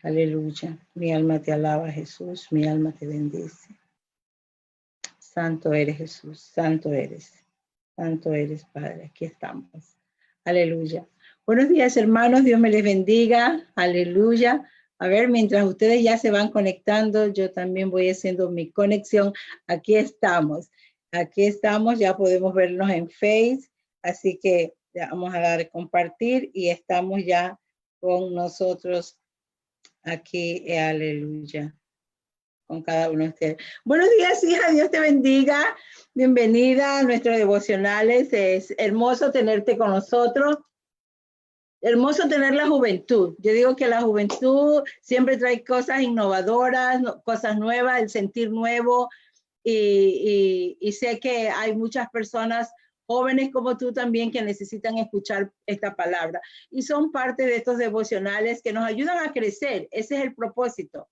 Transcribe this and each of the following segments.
Aleluya. Mi alma te alaba, Jesús. Mi alma te bendice. Santo eres, Jesús. Santo eres. Santo eres, Padre. Aquí estamos. Aleluya. Buenos días, hermanos. Dios me les bendiga. Aleluya. A ver, mientras ustedes ya se van conectando, yo también voy haciendo mi conexión. Aquí estamos. Aquí estamos. Ya podemos vernos en Face. Así que ya vamos a dar a compartir y estamos ya con nosotros aquí. Aleluya. Con cada uno de ustedes. Buenos días, hija. Dios te bendiga. Bienvenida a nuestros devocionales. Es hermoso tenerte con nosotros. Hermoso tener la juventud. Yo digo que la juventud siempre trae cosas innovadoras, cosas nuevas, el sentir nuevo. Y sé que hay muchas personas jóvenes como tú también que necesitan escuchar esta palabra. Y son parte de estos devocionales que nos ayudan a crecer. Ese es el propósito.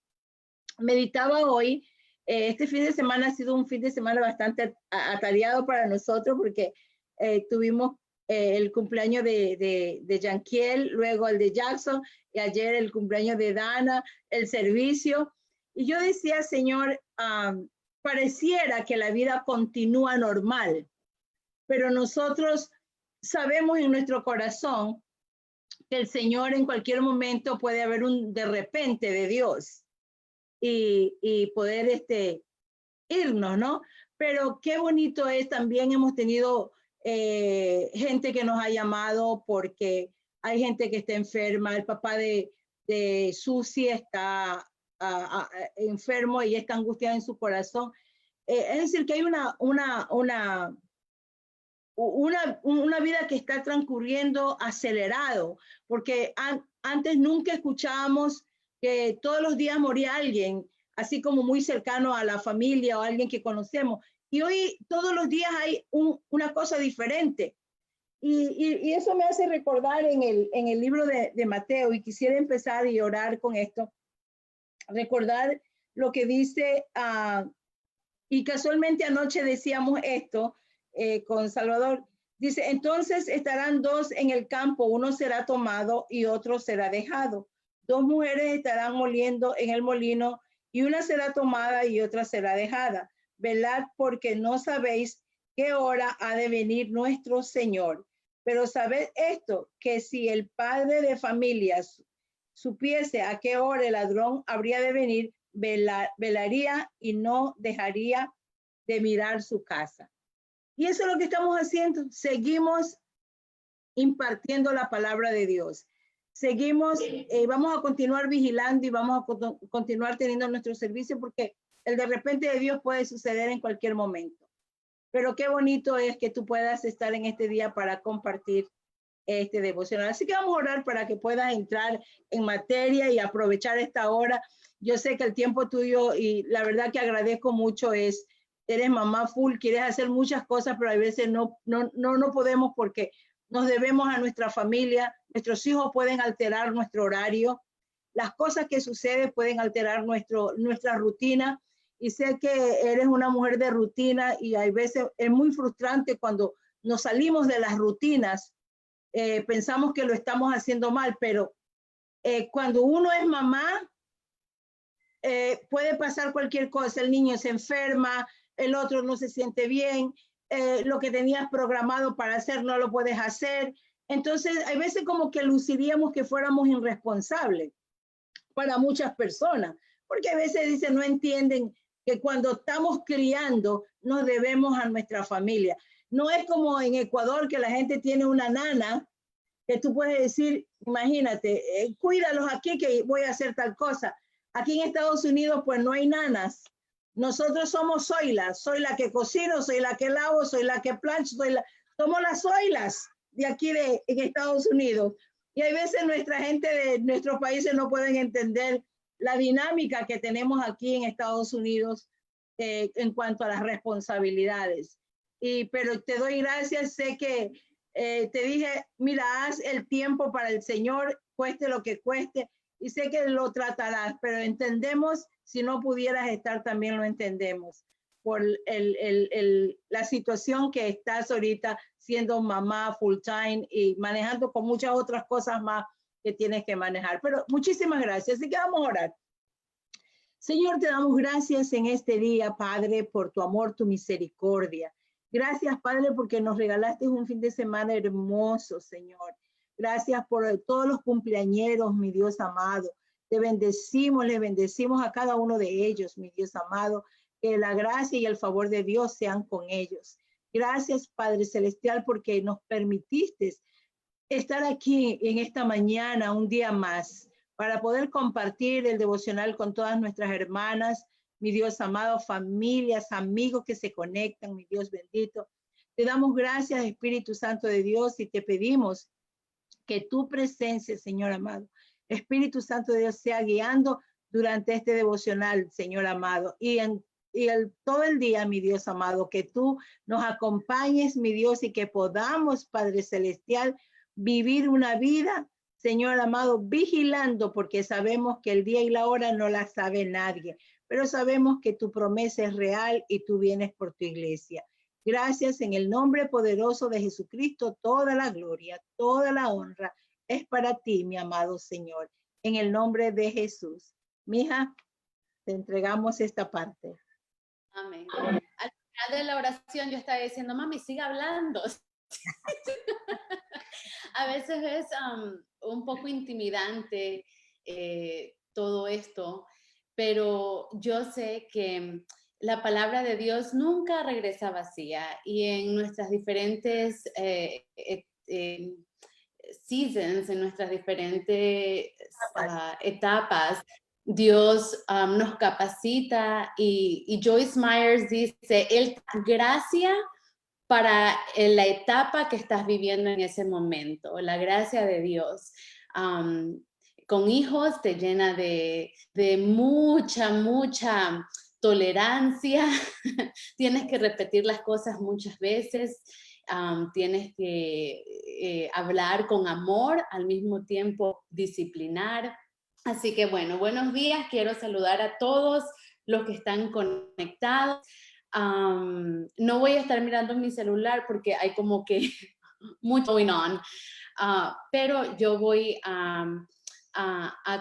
Meditaba hoy, este fin de semana ha sido un fin de semana bastante atareado para nosotros porque tuvimos el cumpleaños de Yanquiel, luego el de Jackson y ayer el cumpleaños de Dana, el servicio. Y yo decía, Señor, pareciera que la vida continúa normal, pero nosotros sabemos en nuestro corazón que el Señor en cualquier momento puede haber un de repente de Dios. Y poder irnos, ¿no? Pero qué bonito es, también hemos tenido gente que nos ha llamado porque hay gente que está enferma, el papá de Susi está enfermo y está angustiado en su corazón. Es decir, que hay una vida que está transcurriendo acelerado, porque antes nunca escuchábamos que todos los días moría alguien, así como muy cercano a la familia o alguien que conocemos. Y hoy todos los días hay una cosa diferente. Y eso me hace recordar en el libro de Mateo, y quisiera empezar y orar con esto. Recordar lo que dice, y casualmente anoche decíamos esto con Salvador. Dice, entonces estarán dos en el campo, uno será tomado y otro será dejado. Dos mujeres estarán moliendo en el molino y una será tomada y otra será dejada. Velad porque no sabéis qué hora ha de venir nuestro Señor. Pero sabed esto, que si el padre de familias supiese a qué hora el ladrón habría de venir, velaría y no dejaría de mirar su casa. Y eso es lo que estamos haciendo. Seguimos impartiendo la palabra de Dios. Seguimos, vamos a continuar vigilando y vamos a continuar teniendo nuestro servicio porque el de repente de Dios puede suceder en cualquier momento. Pero qué bonito es que tú puedas estar en este día para compartir este devocional. Así que vamos a orar para que puedas entrar en materia y aprovechar esta hora. Yo sé que el tiempo tuyo, y la verdad que agradezco mucho, eres mamá full, quieres hacer muchas cosas, pero a veces no podemos porque nos debemos a nuestra familia. Nuestros hijos pueden alterar nuestro horario. Las cosas que suceden pueden alterar nuestra rutina. Y sé que eres una mujer de rutina y hay veces es muy frustrante cuando nos salimos de las rutinas. Pensamos que lo estamos haciendo mal, pero cuando uno es mamá, puede pasar cualquier cosa. El niño se enferma, el otro no se siente bien, lo que tenías programado para hacer no lo puedes hacer. Entonces, hay veces como que luciríamos que fuéramos irresponsables para muchas personas, porque a veces dicen, no entienden que cuando estamos criando nos debemos a nuestra familia. No es como en Ecuador que la gente tiene una nana que tú puedes decir, imagínate, cuídalos aquí que voy a hacer tal cosa. Aquí en Estados Unidos pues no hay nanas. Nosotros somos zoilas, soy la que cocino, soy la que lavo, soy la que plancho, somos las zoilas de aquí en Estados Unidos. Y hay veces nuestra gente de nuestros países no pueden entender la dinámica que tenemos aquí en Estados Unidos en cuanto a las responsabilidades. Pero te doy gracias, sé que te dije, mira, haz el tiempo para el Señor, cueste lo que cueste, y sé que lo tratarás, pero entendemos, si no pudieras estar, también lo entendemos, por la situación que estás ahorita siendo mamá full time y manejando con muchas otras cosas más que tienes que manejar. Pero muchísimas gracias. Así que vamos a orar. Señor, te damos gracias en este día, Padre, por tu amor, tu misericordia. Gracias, Padre, porque nos regalaste un fin de semana hermoso, Señor. Gracias por todos los cumpleañeros, mi Dios amado. Te bendecimos, les bendecimos a cada uno de ellos, mi Dios amado. Que la gracia y el favor de Dios sean con ellos. Gracias, Padre Celestial, porque nos permitiste estar aquí en esta mañana, un día más, para poder compartir el devocional con todas nuestras hermanas, mi Dios amado, familias, amigos que se conectan, mi Dios bendito. Te damos gracias, Espíritu Santo de Dios, y te pedimos que tu presencia, Señor amado, Espíritu Santo de Dios, sea guiando durante este devocional, Señor amado, todo el día, mi Dios amado, que tú nos acompañes, mi Dios, y que podamos, Padre Celestial, vivir una vida, Señor amado, vigilando, porque sabemos que el día y la hora no la sabe nadie, pero sabemos que tu promesa es real y tú vienes por tu iglesia. Gracias en el nombre poderoso de Jesucristo, toda la gloria, toda la honra es para ti, mi amado Señor, en el nombre de Jesús. Mija, te entregamos esta parte. Amén. Al final de la oración yo estaba diciendo, mami, sigue hablando. A veces es un poco intimidante todo esto, pero yo sé que la palabra de Dios nunca regresa vacía y en nuestras diferentes seasons, en nuestras diferentes etapas, Dios nos capacita y Joyce Myers dice, Él gracia para la etapa que estás viviendo en ese momento, la gracia de Dios. Con hijos te llena de mucha tolerancia, tienes que repetir las cosas muchas veces, tienes que hablar con amor, al mismo tiempo disciplinar. Así que bueno, buenos días, quiero saludar a todos los que están conectados. No voy a estar mirando mi celular porque hay como que mucho going on, pero yo voy a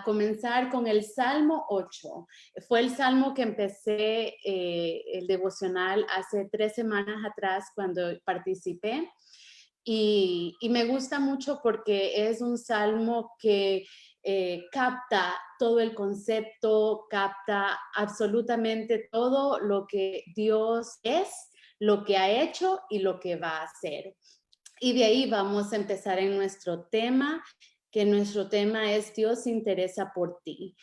comenzar con el Salmo 8. Fue el Salmo que empecé el devocional hace 3 semanas atrás cuando participé y me gusta mucho porque es un Salmo que capta todo el concepto, capta absolutamente todo lo que Dios es, lo que ha hecho y lo que va a hacer. Y de ahí vamos a empezar en nuestro tema, que nuestro tema es Dios se interesa por ti.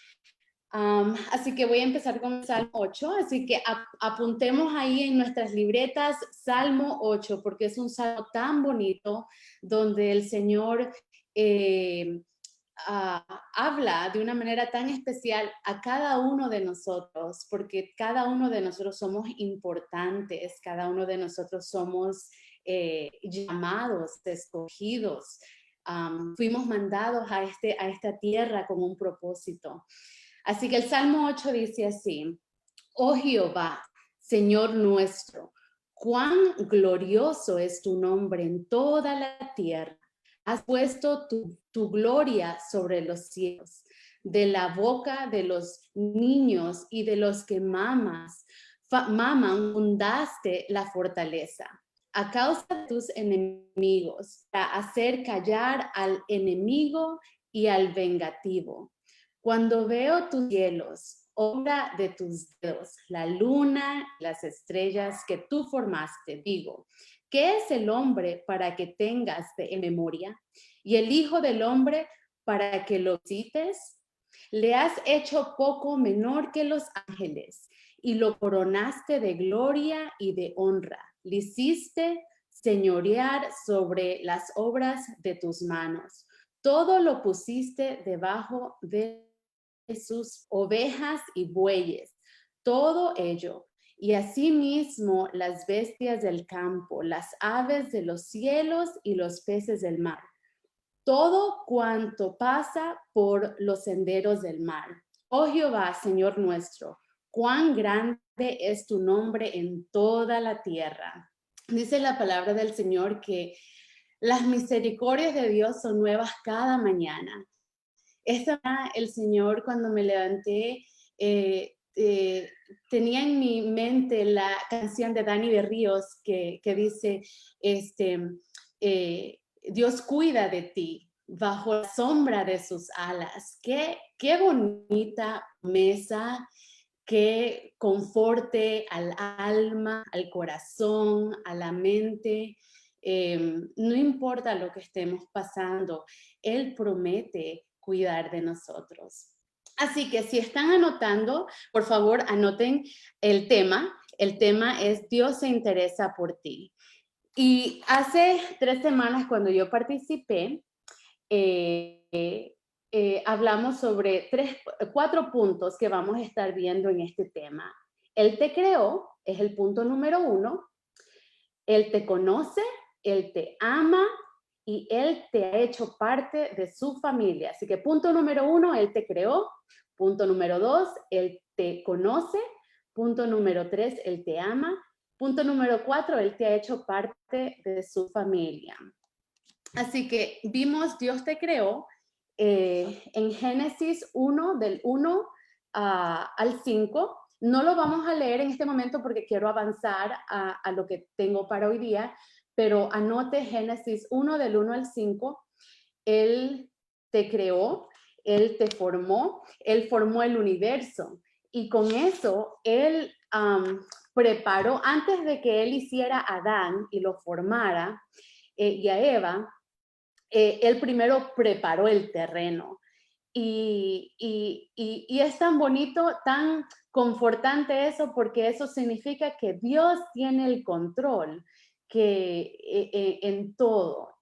Así que voy a empezar con Salmo 8, así que apuntemos ahí en nuestras libretas Salmo 8, porque es un salmo tan bonito donde el Señor habla de una manera tan especial a cada uno de nosotros, porque cada uno de nosotros somos importantes, cada uno de nosotros somos llamados, escogidos, fuimos mandados a esta tierra con un propósito. Así que el Salmo 8 dice así: Oh Jehová, Señor nuestro, cuán glorioso es tu nombre en toda la tierra. Has puesto tu gloria sobre los cielos. De la boca de los niños y de los que maman, fundaste la fortaleza. A causa de tus enemigos, para hacer callar al enemigo y al vengativo. Cuando veo tus cielos, obra de tus dedos, la luna, las estrellas que tú formaste, digo, ¿qué es el hombre para que tengas en memoria? Y el hijo del hombre para que lo visites. Le has hecho poco menor que los ángeles y lo coronaste de gloria y de honra. Le hiciste señorear sobre las obras de tus manos. Todo lo pusiste debajo de sus ovejas y bueyes, todo ello, y asimismo las bestias del campo, las aves de los cielos y los peces del mar, todo cuanto pasa por los senderos del mar. Oh Jehová, Señor nuestro, cuán grande es tu nombre en toda la tierra. Dice la palabra del Señor que las misericordias de Dios son nuevas cada mañana. el Señor, cuando me levanté, tenía en mi mente la canción de Dani Berríos que dice, Dios cuida de ti bajo la sombra de sus alas. Qué bonita mesa, que conforte al alma, al corazón, a la mente. No importa lo que estemos pasando, Él promete cuidar de nosotros. Así que si están anotando, por favor anoten el tema. El tema es Dios se interesa por ti. Y hace 3 semanas cuando yo participé, hablamos sobre 4 puntos que vamos a estar viendo en este tema. Él te creó, es el punto número 1. Él te conoce, Él te ama y Él te ha hecho parte de su familia. Así que punto número 1, Él te creó. Punto número 2, Él te conoce. Punto número 3, Él te ama. Punto número 4, Él te ha hecho parte de su familia. Así que vimos Dios te creó en Génesis 1, del 1 al 5. No lo vamos a leer en este momento porque quiero avanzar a lo que tengo para hoy día, pero anote Génesis 1, del 1 al 5. Él te creó, Él te formó, Él formó el universo. Y con eso, Él preparó, antes de que Él hiciera a Adán y lo formara, y a Eva, Él primero preparó el terreno. Y es tan bonito, tan confortante eso, porque eso significa que Dios tiene el control que en todo,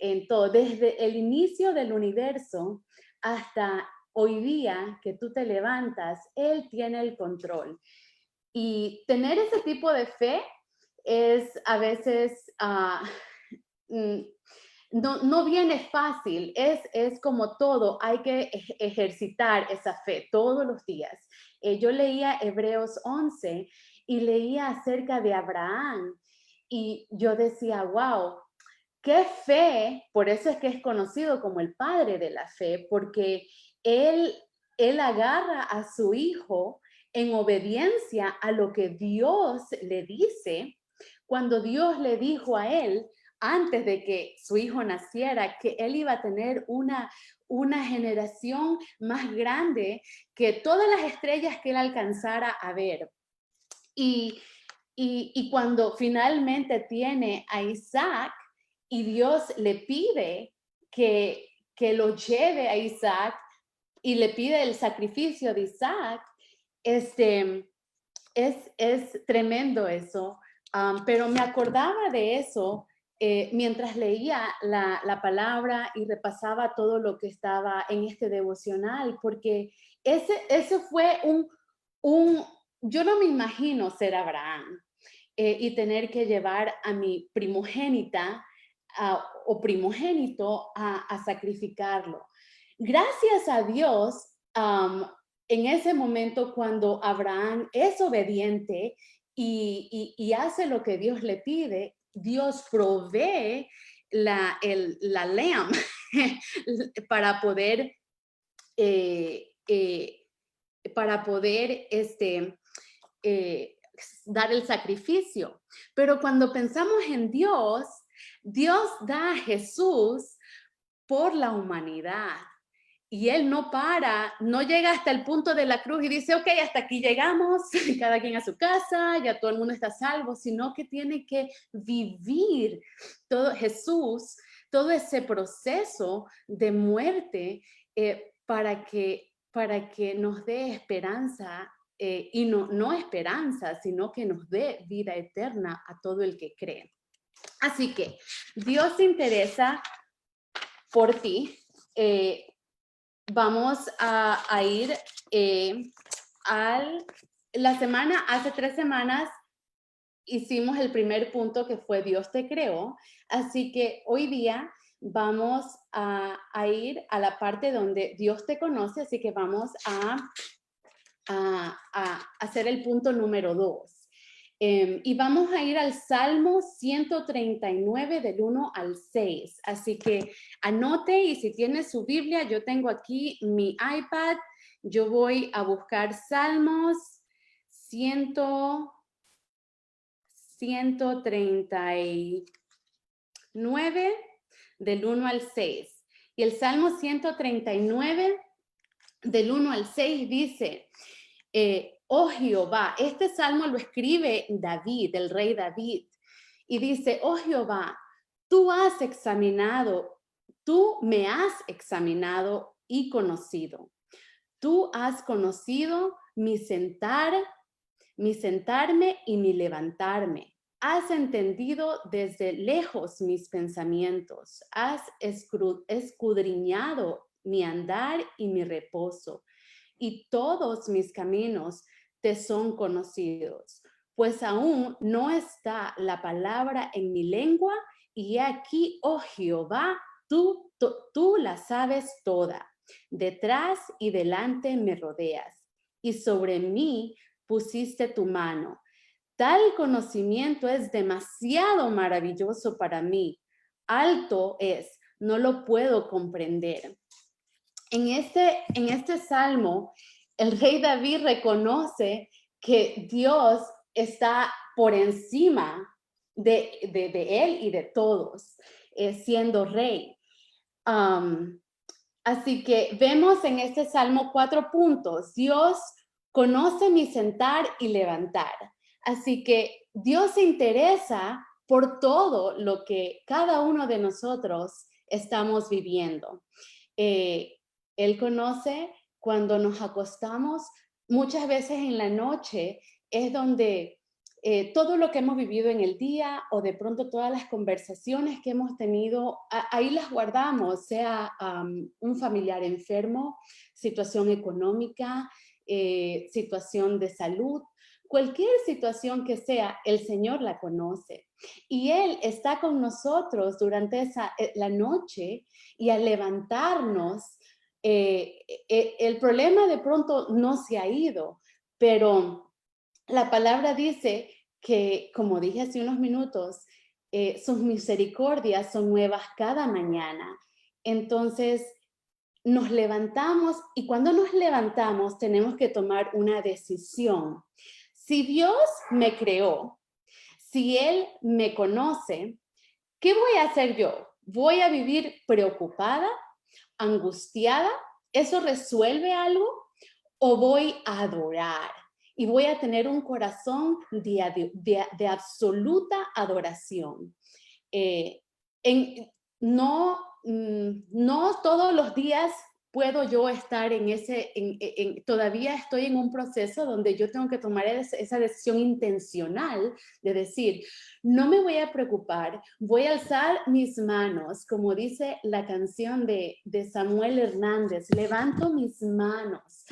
desde el inicio del universo hasta hoy día que tú te levantas, Él tiene el control. Y tener ese tipo de fe es a veces no viene fácil, es como todo, hay que ejercitar esa fe todos los días. Yo leía Hebreos 11 y leía acerca de Abraham y yo decía, wow, qué fe, por eso es que es conocido como el padre de la fe, porque él agarra a su hijo en obediencia a lo que Dios le dice, cuando Dios le dijo a él, antes de que su hijo naciera, que él iba a tener una generación más grande que todas las estrellas que él alcanzara a ver. Y cuando finalmente tiene a Isaac y Dios le pide que lo lleve a Isaac y le pide el sacrificio de Isaac, es tremendo eso. Pero me acordaba de eso mientras leía la palabra y repasaba todo lo que estaba en este devocional, porque ese fue yo no me imagino ser Abraham y tener que llevar a mi primogénita o primogénito a sacrificarlo. Gracias a Dios, en ese momento cuando Abraham es obediente y hace lo que Dios le pide, Dios provee la lamb para poder dar el sacrificio. Pero cuando pensamos en Dios, Dios da a Jesús por la humanidad. Y Él no llega hasta el punto de la cruz y dice, ok, hasta aquí llegamos, cada quien a su casa, ya todo el mundo está salvo, sino que tiene que vivir Jesús, todo ese proceso de muerte para que nos dé esperanza, y no esperanza, sino que nos dé vida eterna a todo el que cree. Así que Dios se interesa por ti. Vamos a ir hace 3 semanas hicimos el primer punto que fue Dios te creó, así que hoy día vamos a ir a la parte donde Dios te conoce, así que vamos a hacer el punto número 2. Y vamos a ir al Salmo 139 del 1 al 6. Así que anote, y si tiene su Biblia, yo tengo aquí mi iPad. Yo voy a buscar Salmos 139 del 1 al 6. Y el Salmo 139 del 1 al 6 dice, oh Jehová, este salmo lo escribe David, el rey David, y dice, oh Jehová, tú me has examinado y conocido. Tú has conocido mi sentarme y mi levantarme. Has entendido desde lejos mis pensamientos. Has escudriñado mi andar y mi reposo. Y todos mis caminos te son conocidos. Pues aún no está la palabra en mi lengua, y aquí, oh Jehová, tú la sabes toda. Detrás y delante me rodeas, y sobre mí pusiste tu mano. Tal conocimiento es demasiado maravilloso para mí. Alto es, no lo puedo comprender. En este salmo, el rey David reconoce que Dios está por encima de él y de todos, siendo rey. Así que vemos en este salmo 4 puntos. Dios conoce mi sentar y levantar. Así que Dios se interesa por todo lo que cada uno de nosotros estamos viviendo. Él conoce cuando nos acostamos. Muchas veces en la noche es donde todo lo que hemos vivido en el día, o de pronto todas las conversaciones que hemos tenido, ahí las guardamos, sea un familiar enfermo, situación económica, situación de salud, cualquier situación que sea, el Señor la conoce. Y Él está con nosotros durante la noche, y al levantarnos, el problema de pronto no se ha ido, pero la palabra dice que, como dije hace unos minutos, sus misericordias son nuevas cada mañana. Entonces, nos levantamos, y cuando nos levantamos tenemos que tomar una decisión. Si Dios me creó, si Él me conoce, ¿qué voy a hacer yo? ¿Voy a vivir preocupada, angustiada? ¿Eso resuelve algo? ¿O voy a adorar? Y voy a tener un corazón de absoluta adoración. No todos los días puedo yo estar todavía estoy en un proceso donde yo tengo que tomar esa decisión intencional de decir, no me voy a preocupar, voy a alzar mis manos, como dice la canción de Samuel Hernández, levanto mis manos.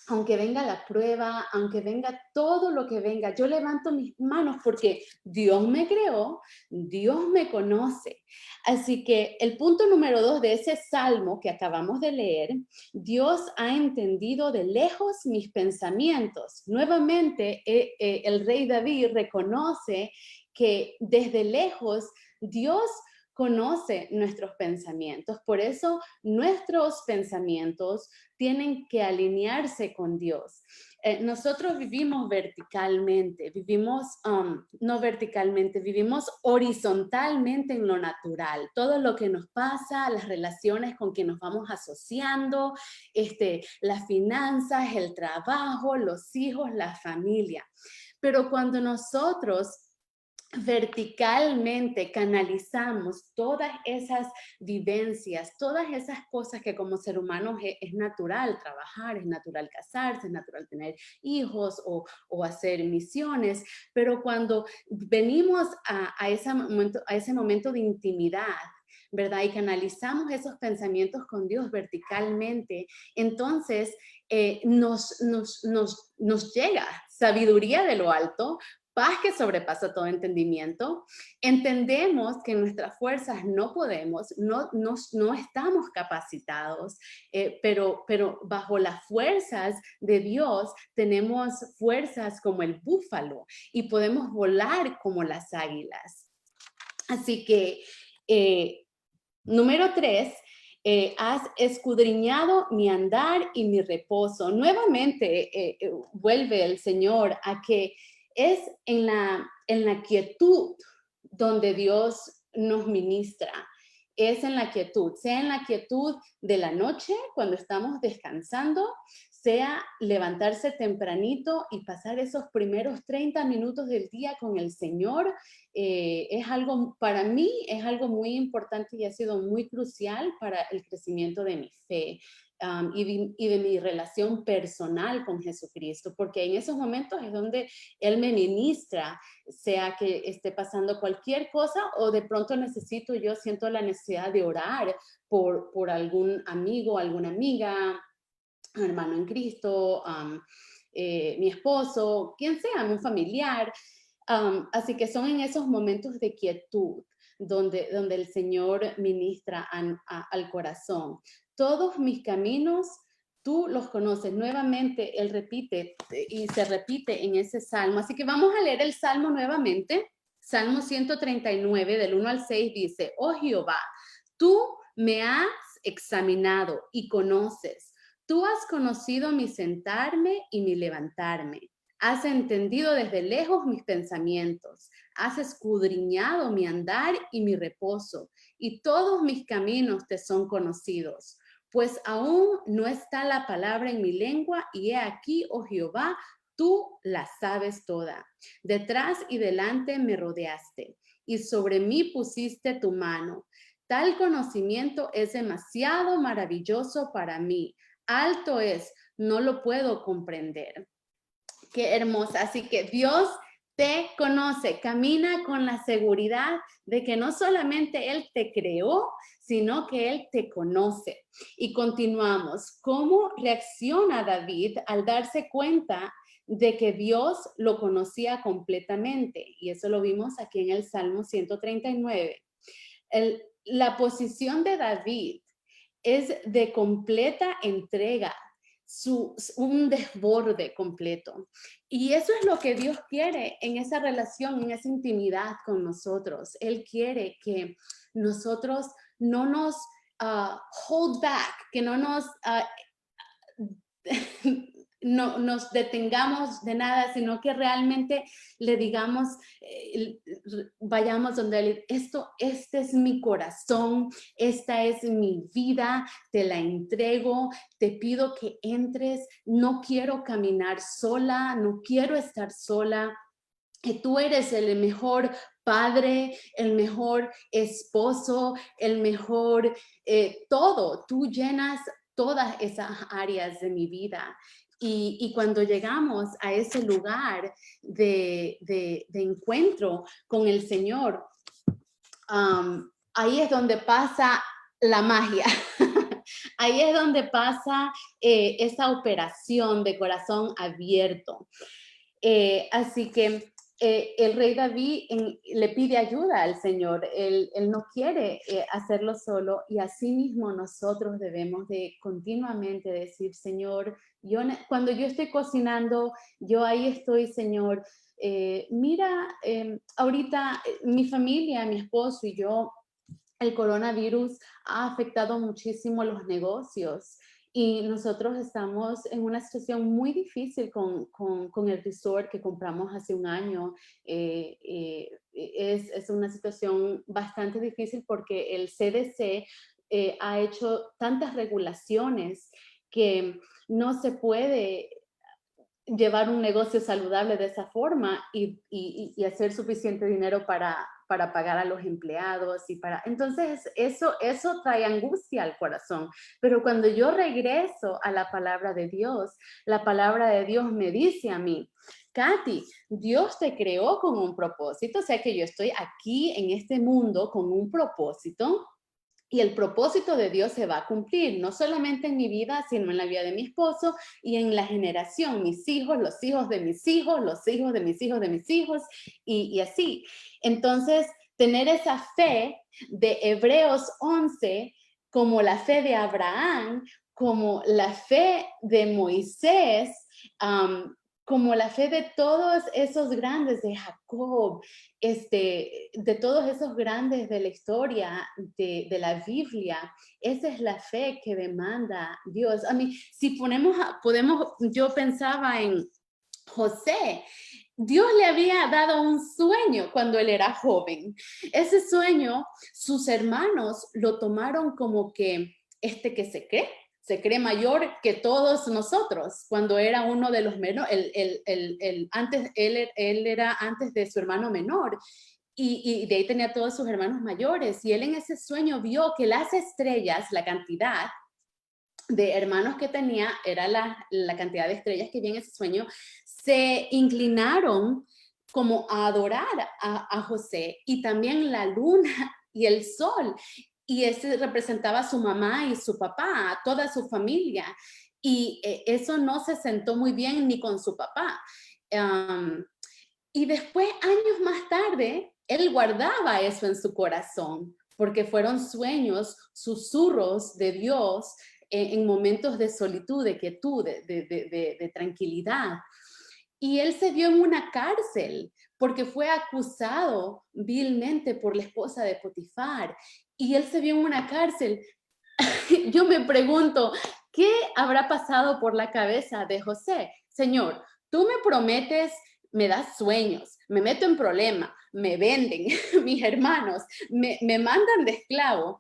Aunque venga la prueba, aunque venga todo lo que venga, yo levanto mis manos porque Dios me creó, Dios me conoce. Así que el punto número 2 de ese salmo que acabamos de leer, Dios ha entendido de lejos mis pensamientos. Nuevamente, el rey David reconoce que desde lejos Dios conoce nuestros pensamientos. Por eso nuestros pensamientos tienen que alinearse con Dios. Nosotros vivimos verticalmente, no verticalmente, vivimos horizontalmente en lo natural. Todo lo que nos pasa, las relaciones con que nos vamos asociando, las finanzas, el trabajo, los hijos, la familia. Pero cuando nosotros verticalmente canalizamos todas esas vivencias, todas esas cosas que como ser humano es natural trabajar, es natural casarse, es natural tener hijos o hacer misiones, pero cuando venimos a ese momento de intimidad, ¿verdad? Y canalizamos esos pensamientos con Dios verticalmente, entonces nos llega sabiduría de lo alto, paz que sobrepasa todo entendimiento. Entendemos que en nuestras fuerzas no podemos, no estamos capacitados, pero bajo las fuerzas de Dios tenemos fuerzas como el búfalo y podemos volar como las águilas. Así que, número 3, has escudriñado mi andar y mi reposo. Nuevamente vuelve el Señor a que es en la quietud donde Dios nos ministra. Es en la quietud, sea en la quietud de la noche cuando estamos descansando, sea levantarse tempranito y pasar esos primeros 30 minutos del día con el Señor. Es algo, para mí, es algo muy importante y ha sido muy crucial para el crecimiento de mi fe. Y de mi relación personal con Jesucristo, porque en esos momentos es donde Él me ministra, sea que esté pasando cualquier cosa o de pronto siento la necesidad de orar por algún amigo, alguna amiga, hermano en Cristo, mi esposo, quien sea, un familiar. Así que son en esos momentos de quietud donde el Señor ministra al corazón. Todos mis caminos, tú los conoces. Nuevamente, Él repite y se repite en ese salmo. Así que vamos a leer el salmo nuevamente. Salmo 139, del 1 al 6, dice: Oh Jehová, tú me has examinado y conoces. Tú has conocido mi sentarme y mi levantarme. Has entendido desde lejos mis pensamientos. Has escudriñado mi andar y mi reposo, y todos mis caminos te son conocidos. Pues aún no está la palabra en mi lengua, y he aquí, oh Jehová, tú la sabes toda. Detrás y delante me rodeaste, y sobre mí pusiste tu mano. Tal conocimiento es demasiado maravilloso para mí. Alto es, no lo puedo comprender. Qué hermosa. Así que Dios te conoce, camina con la seguridad de que no solamente Él te creó, sino que Él te conoce. Y continuamos. ¿Cómo reacciona David al darse cuenta de que Dios lo conocía completamente? Y eso lo vimos aquí en el Salmo 139. La posición de David es de completa entrega, un desborde completo. Y eso es lo que Dios quiere en esa relación, en esa intimidad con nosotros. Él quiere que nosotros no nos hold back, que no nos no nos detengamos de nada, sino que realmente le digamos, vayamos donde él, este es mi corazón, esta es mi vida, te la entrego, te pido que entres, no quiero caminar sola, no quiero estar sola. Que tú eres el mejor padre, el mejor esposo, el mejor todo. Tú llenas todas esas áreas de mi vida. Y cuando llegamos a ese lugar de encuentro con el Señor, ahí es donde pasa la magia. Ahí es donde pasa esa operación de corazón abierto. Así que el rey David le pide ayuda al Señor. Él no quiere hacerlo solo, y así mismo nosotros debemos de continuamente decir: Señor, cuando yo estoy cocinando, yo ahí estoy, Señor. Mira, ahorita mi familia, mi esposo y yo, el coronavirus ha afectado muchísimo los negocios. Y nosotros estamos en una situación muy difícil con el resort que compramos hace un año. Es una situación bastante difícil porque el CDC ha hecho tantas regulaciones que no se puede llevar un negocio saludable de esa forma y hacer suficiente dinero para pagar a los empleados entonces eso trae angustia al corazón. Pero cuando yo regreso a la palabra de Dios, la palabra de Dios me dice a mí: Katy, Dios te creó con un propósito, o sea que yo estoy aquí en este mundo con un propósito. Y el propósito de Dios se va a cumplir, no solamente en mi vida, sino en la vida de mi esposo y en la generación, mis hijos, los hijos de mis hijos, los hijos de mis hijos de mis hijos, y así. Entonces, tener esa fe de Hebreos 11, como la fe de Abraham, como la fe de Moisés, como la fe de todos esos grandes, de Jacob, de todos esos grandes de la historia de la Biblia. Esa es la fe que demanda Dios. A mí, si yo pensaba en José. Dios le había dado un sueño cuando él era joven. Ese sueño, sus hermanos lo tomaron como que que se cree mayor que todos nosotros, cuando era uno de los menores, él era antes de su hermano menor, y de ahí tenía todos sus hermanos mayores, y él en ese sueño vio que las estrellas, la cantidad de hermanos que tenía, era la cantidad de estrellas que vi en ese sueño, se inclinaron como a adorar a José, y también la luna y el sol, y ese representaba a su mamá y su papá, a toda su familia, y eso no se sentó muy bien ni con su papá. Y después, años más tarde, él guardaba eso en su corazón, porque fueron sueños, susurros de Dios en momentos de solitud, de quietud, de tranquilidad. Y él se vio en una cárcel porque fue acusado vilmente por la esposa de Potifar. Y él se vio en una cárcel. Yo me pregunto, ¿qué habrá pasado por la cabeza de José? Señor, tú me prometes, me das sueños, me meto en problema, me venden mis hermanos, me mandan de esclavo.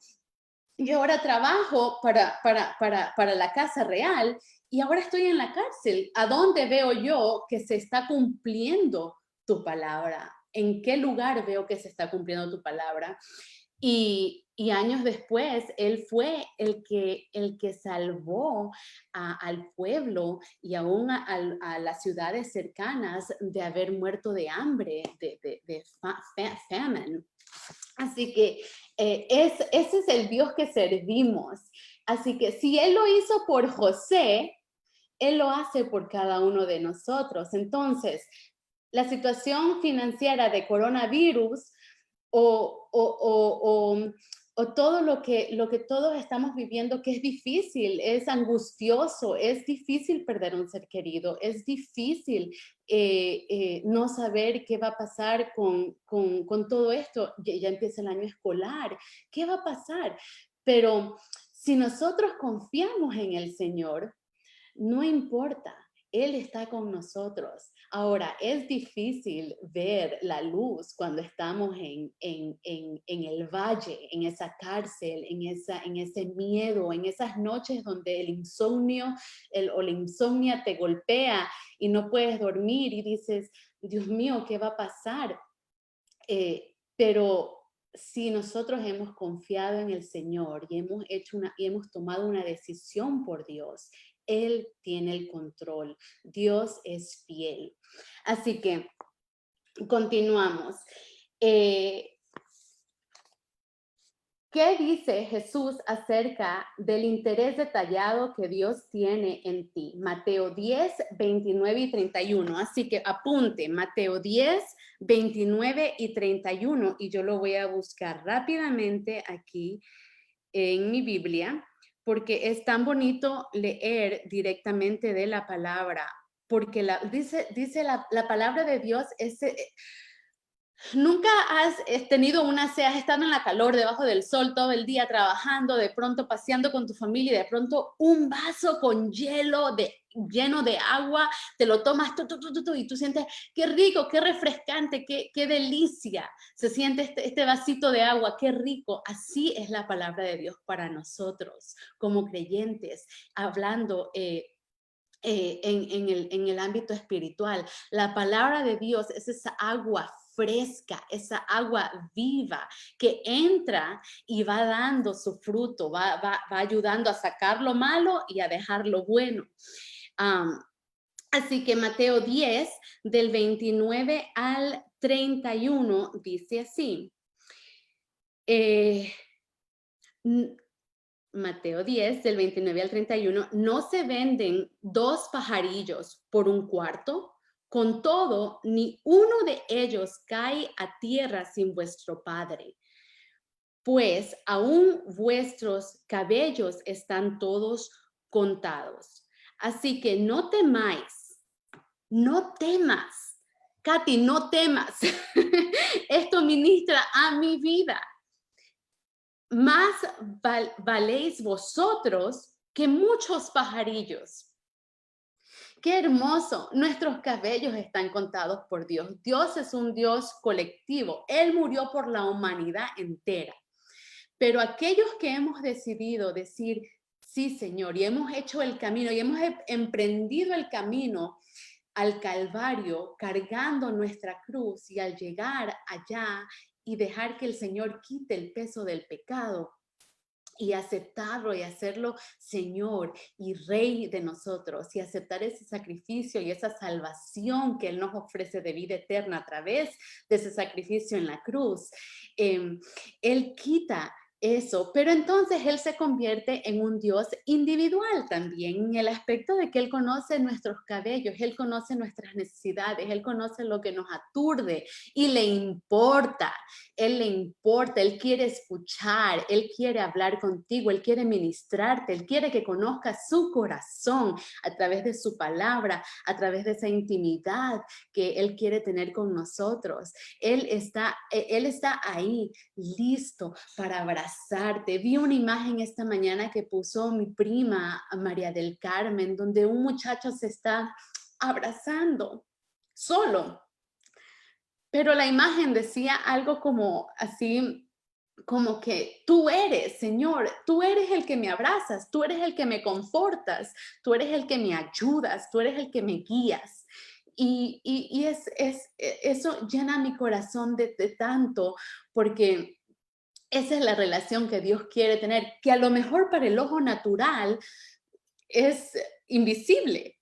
Y ahora trabajo para la casa real y ahora estoy en la cárcel. ¿A dónde veo yo que se está cumpliendo tu palabra? ¿En qué lugar veo que se está cumpliendo tu palabra? Y años después, él fue el que salvó al pueblo y aún a las ciudades cercanas de haber muerto de hambre, de famine. Así que ese es el Dios que servimos. Así que si Él lo hizo por José, Él lo hace por cada uno de nosotros. Entonces, la situación financiera de coronavirus o todo lo que todos estamos viviendo, que es difícil, es angustioso, es difícil perder un ser querido, es difícil no saber qué va a pasar con todo esto. Ya empieza el año escolar, ¿qué va a pasar? Pero si nosotros confiamos en el Señor, no importa, Él está con nosotros. Ahora, es difícil ver la luz cuando estamos en el valle, en esa cárcel, en ese miedo, en esas noches donde el insomnio o la insomnia te golpea y no puedes dormir y dices, Dios mío, ¿qué va a pasar? Pero si nosotros hemos confiado en el Señor y hemos tomado una decisión por Dios, Él tiene el control. Dios es fiel. Así que continuamos. ¿Qué dice Jesús acerca del interés detallado que Dios tiene en ti? Mateo 10, 29 y 31. Así que apunte, Mateo 10, 29 y 31. Y yo lo voy a buscar rápidamente aquí en mi Biblia, porque es tan bonito leer directamente de la palabra, porque dice la palabra de Dios es... ¿Nunca has has estado en la calor, debajo del sol todo el día trabajando, de pronto paseando con tu familia y de pronto un vaso con hielo lleno de agua, te lo tomas y tú sientes qué rico, qué refrescante, qué delicia se siente este vasito de agua, qué rico? Así es la palabra de Dios para nosotros como creyentes, hablando en el ámbito espiritual. La palabra de Dios es esa agua fresca, esa agua viva que entra y va dando su fruto, va ayudando a sacar lo malo y a dejar lo bueno. Así que Mateo 10, del 29 al 31, dice así. Mateo 10, del 29 al 31, no se venden 2 pajarillos por un cuarto. Con todo, ni uno de ellos cae a tierra sin vuestro Padre. Pues aún vuestros cabellos están todos contados. Así que no temáis, no temas. Katy, no temas. Esto ministra a mi vida. Más valéis vosotros que muchos pajarillos. Qué hermoso, nuestros cabellos están contados por Dios. Dios es un Dios colectivo. Él murió por la humanidad entera. Pero aquellos que hemos decidido decir, sí, Señor, y hemos hecho el camino, y hemos emprendido el camino al Calvario, cargando nuestra cruz, y al llegar allá y dejar que el Señor quite el peso del pecado, y aceptarlo y hacerlo Señor y Rey de nosotros, y aceptar ese sacrificio y esa salvación que Él nos ofrece de vida eterna a través de ese sacrificio en la cruz. Él quita eso, pero entonces Él se convierte en un Dios individual también, en el aspecto de que Él conoce nuestros cabellos, Él conoce nuestras necesidades, Él conoce lo que nos aturde y le importa. Él le importa, Él quiere escuchar, Él quiere hablar contigo, Él quiere ministrarte, Él quiere que conozcas su corazón a través de su palabra, a través de esa intimidad que Él quiere tener con nosotros. Él está ahí, listo para abrazarte. Vi una imagen esta mañana que puso mi prima María del Carmen, donde un muchacho se está abrazando solo. Pero la imagen decía algo como así, como que tú eres, Señor, tú eres el que me abrazas, tú eres el que me confortas, tú eres el que me ayudas, tú eres el que me guías. Y eso llena mi corazón de tanto, porque esa es la relación que Dios quiere tener, que a lo mejor para el ojo natural es invisible.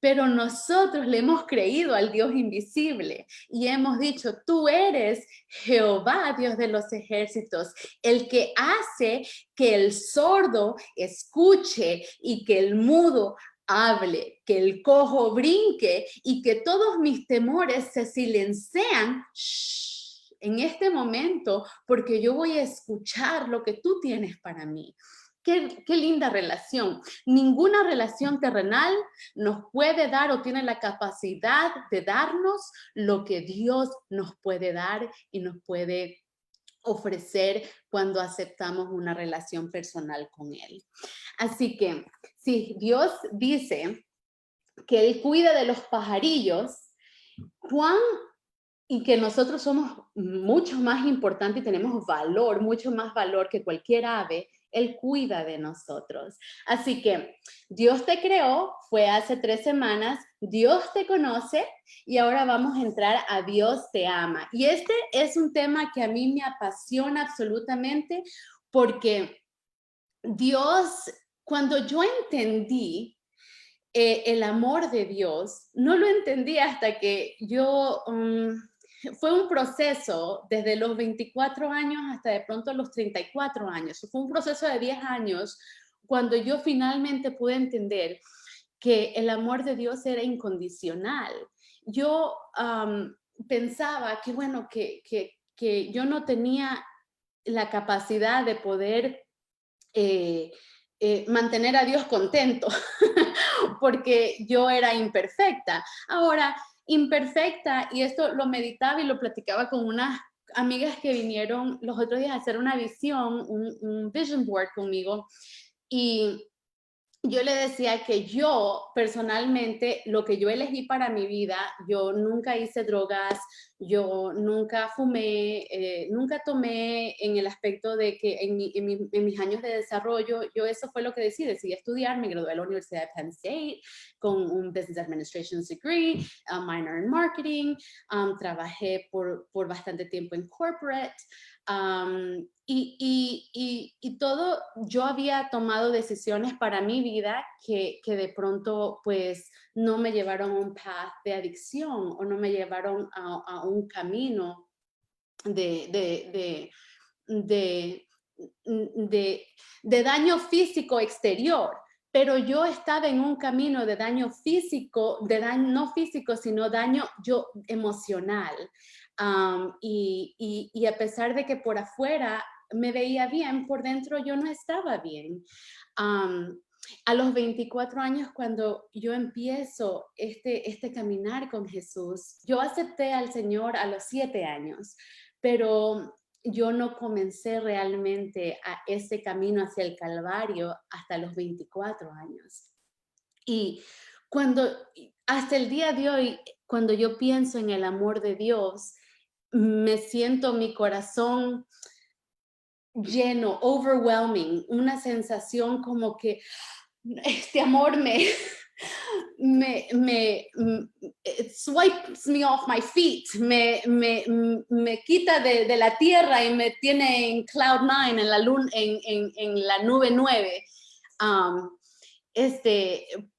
Pero nosotros le hemos creído al Dios invisible y hemos dicho, tú eres Jehová, Dios de los ejércitos, el que hace que el sordo escuche y que el mudo hable, que el cojo brinque y que todos mis temores se silencian en este momento, porque yo voy a escuchar lo que tú tienes para mí. Qué linda relación. Ninguna relación terrenal nos puede dar o tiene la capacidad de darnos lo que Dios nos puede dar y nos puede ofrecer cuando aceptamos una relación personal con Él. Así que, si Dios dice que Él cuida de los pajarillos, y que nosotros somos mucho más importantes y tenemos valor, mucho más valor que cualquier ave, Él cuida de nosotros. Así que Dios te creó, fue hace 3 semanas, Dios te conoce y ahora vamos a entrar a Dios te ama. Y este es un tema que a mí me apasiona absolutamente porque Dios, cuando yo entendí el amor de Dios, no lo entendí hasta que yo... fue un proceso desde los 24 años hasta de pronto los 34 años. Fue un proceso de 10 años cuando yo finalmente pude entender que el amor de Dios era incondicional. Yo pensaba que, bueno, que yo no tenía la capacidad de poder mantener a Dios contento porque yo era imperfecta. Ahora, imperfecta, y esto lo meditaba y lo platicaba con unas amigas que vinieron los otros días a hacer una visión, un vision board conmigo, y yo le decía que yo personalmente, lo que yo elegí para mi vida, yo nunca hice drogas, yo nunca fumé, nunca tomé, en el aspecto de que en mis años de desarrollo, yo eso fue lo que decidí estudiar, me gradué de la Universidad de Penn State con un Business Administration degree, a minor in marketing, trabajé por bastante tiempo en corporate, y todo, yo había tomado decisiones para mi vida que de pronto pues no me llevaron a un path de adicción o no me llevaron a un camino de de daño físico exterior, pero yo estaba en un camino de daño físico, no físico, sino daño emocional. Y a pesar de que por afuera me veía bien, por dentro yo no estaba bien. A los 24 años, cuando yo empiezo este caminar con Jesús, yo acepté al Señor a los 7 años, pero yo no comencé realmente a ese camino hacia el Calvario hasta los 24 años. Y hasta el día de hoy, cuando yo pienso en el amor de Dios, me siento mi corazón lleno, overwhelming, una sensación como que este amor it swipes me off my feet, me quita de la tierra y me tiene en cloud 9, en la luna, en la nube 9.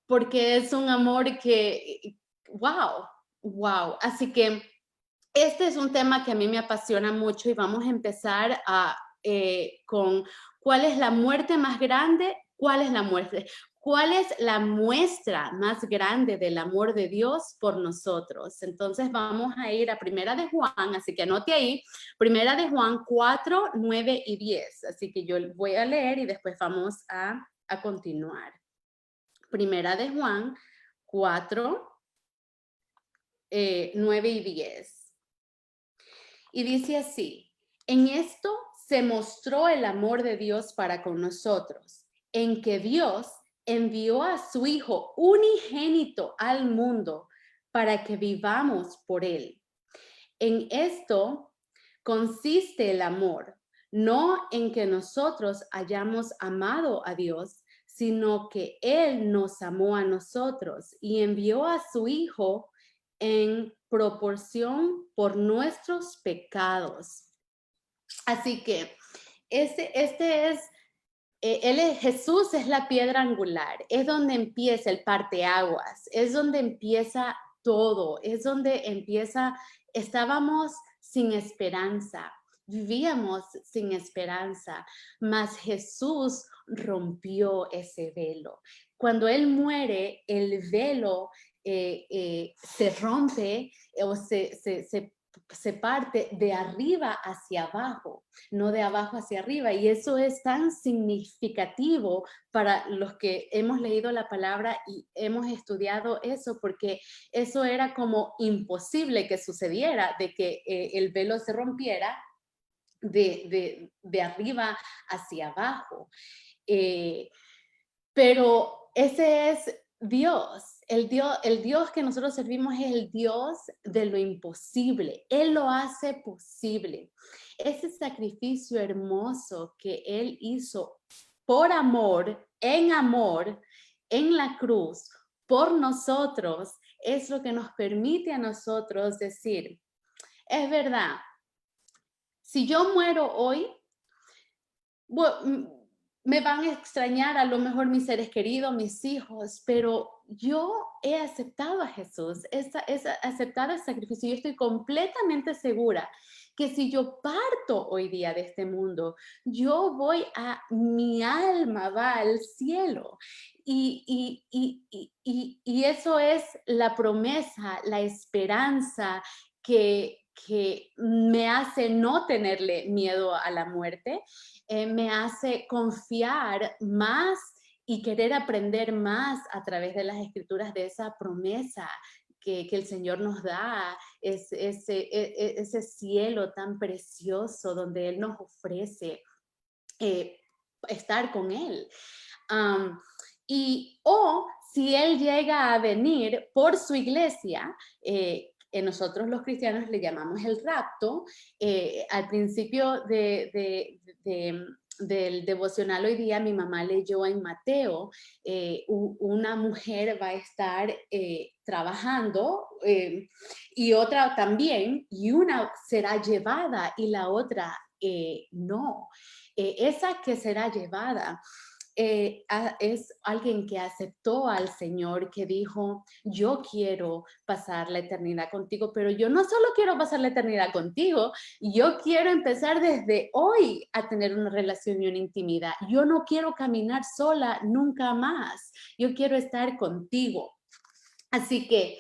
Porque es un amor que, wow. Así que este es un tema que a mí me apasiona mucho y vamos a empezar con cuál es la muerte más grande, cuál es la muestra más grande del amor de Dios por nosotros. Entonces vamos a ir a Primera de Juan, así que anote ahí, Primera de Juan 4, 9 y 10. Así que yo voy a leer y después vamos a continuar. Primera de Juan 4, 9 y 10. Y dice así: en esto se mostró el amor de Dios para con nosotros, en que Dios envió a su Hijo unigénito al mundo para que vivamos por él. En esto consiste el amor, no en que nosotros hayamos amado a Dios, sino que Él nos amó a nosotros y envió a su Hijo en proporción por nuestros pecados. Así que Jesús es la piedra angular, es donde empieza el parteaguas, es donde empieza todo, es donde estábamos sin esperanza, vivíamos sin esperanza, mas Jesús rompió ese velo. Cuando Él muere, el velo se rompe o se parte de arriba hacia abajo, no de abajo hacia arriba, y eso es tan significativo para los que hemos leído la palabra y hemos estudiado eso, porque eso era como imposible que sucediera, de que el velo se rompiera de arriba hacia abajo. Pero ese es Dios. El Dios que nosotros servimos es el Dios de lo imposible. Él lo hace posible. Ese sacrificio hermoso que Él hizo por amor, en la cruz, por nosotros, es lo que nos permite a nosotros decir, es verdad, si yo muero hoy, bueno, me van a extrañar a lo mejor mis seres queridos, mis hijos, pero yo he aceptado a Jesús, he aceptado el sacrificio. Yo estoy completamente segura que si yo parto hoy día de este mundo, mi alma va al cielo. Y eso es la promesa, la esperanza que me hace no tenerle miedo a la muerte. Me hace confiar más y querer aprender más a través de las escrituras de esa promesa que el Señor nos da, ese cielo tan precioso donde Él nos ofrece estar con Él. O si Él llega a venir por su iglesia, nosotros los cristianos le llamamos el rapto. Al principio del devocional hoy día, mi mamá leyó en Mateo, una mujer va a estar trabajando y otra también, y una será llevada y la otra no. Esa que será llevada es alguien que aceptó al Señor, que dijo, yo quiero pasar la eternidad contigo, pero yo no solo quiero pasar la eternidad contigo, yo quiero empezar desde hoy a tener una relación y una intimidad. Yo no quiero caminar sola nunca más, yo quiero estar contigo. Así que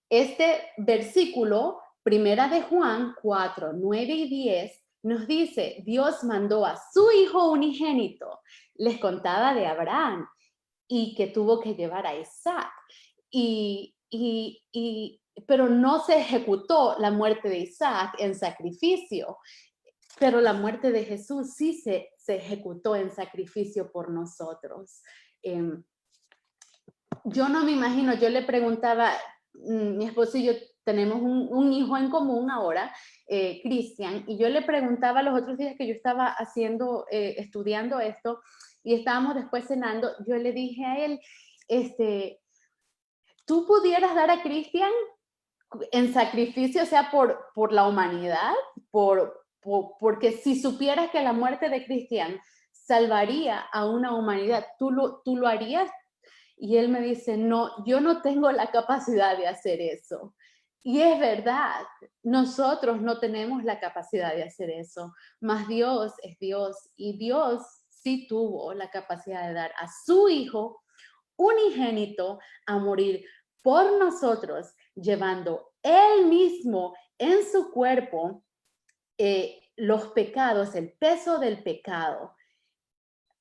este versículo, Primera de Juan 4, 9 y 10, nos dice, Dios mandó a su hijo unigénito. Les contaba de Abraham y que tuvo que llevar a Isaac. Pero no se ejecutó la muerte de Isaac en sacrificio, pero la muerte de Jesús sí se ejecutó en sacrificio por nosotros. Yo no me imagino, yo le preguntaba, mi esposo y yo tenemos un hijo en común ahora, Cristian, y yo le preguntaba los otros días que yo estaba haciendo, estudiando esto, y estábamos después cenando, yo le dije a él, ¿tú pudieras dar a Cristian en sacrificio, o sea, por la humanidad? Porque si supieras que la muerte de Cristian salvaría a una humanidad, ¿tú lo harías? Y él me dice, no, yo no tengo la capacidad de hacer eso. Y es verdad, nosotros no tenemos la capacidad de hacer eso, mas Dios es Dios y Dios sí tuvo la capacidad de dar a su hijo unigénito a morir por nosotros, llevando él mismo en su cuerpo los pecados, el peso del pecado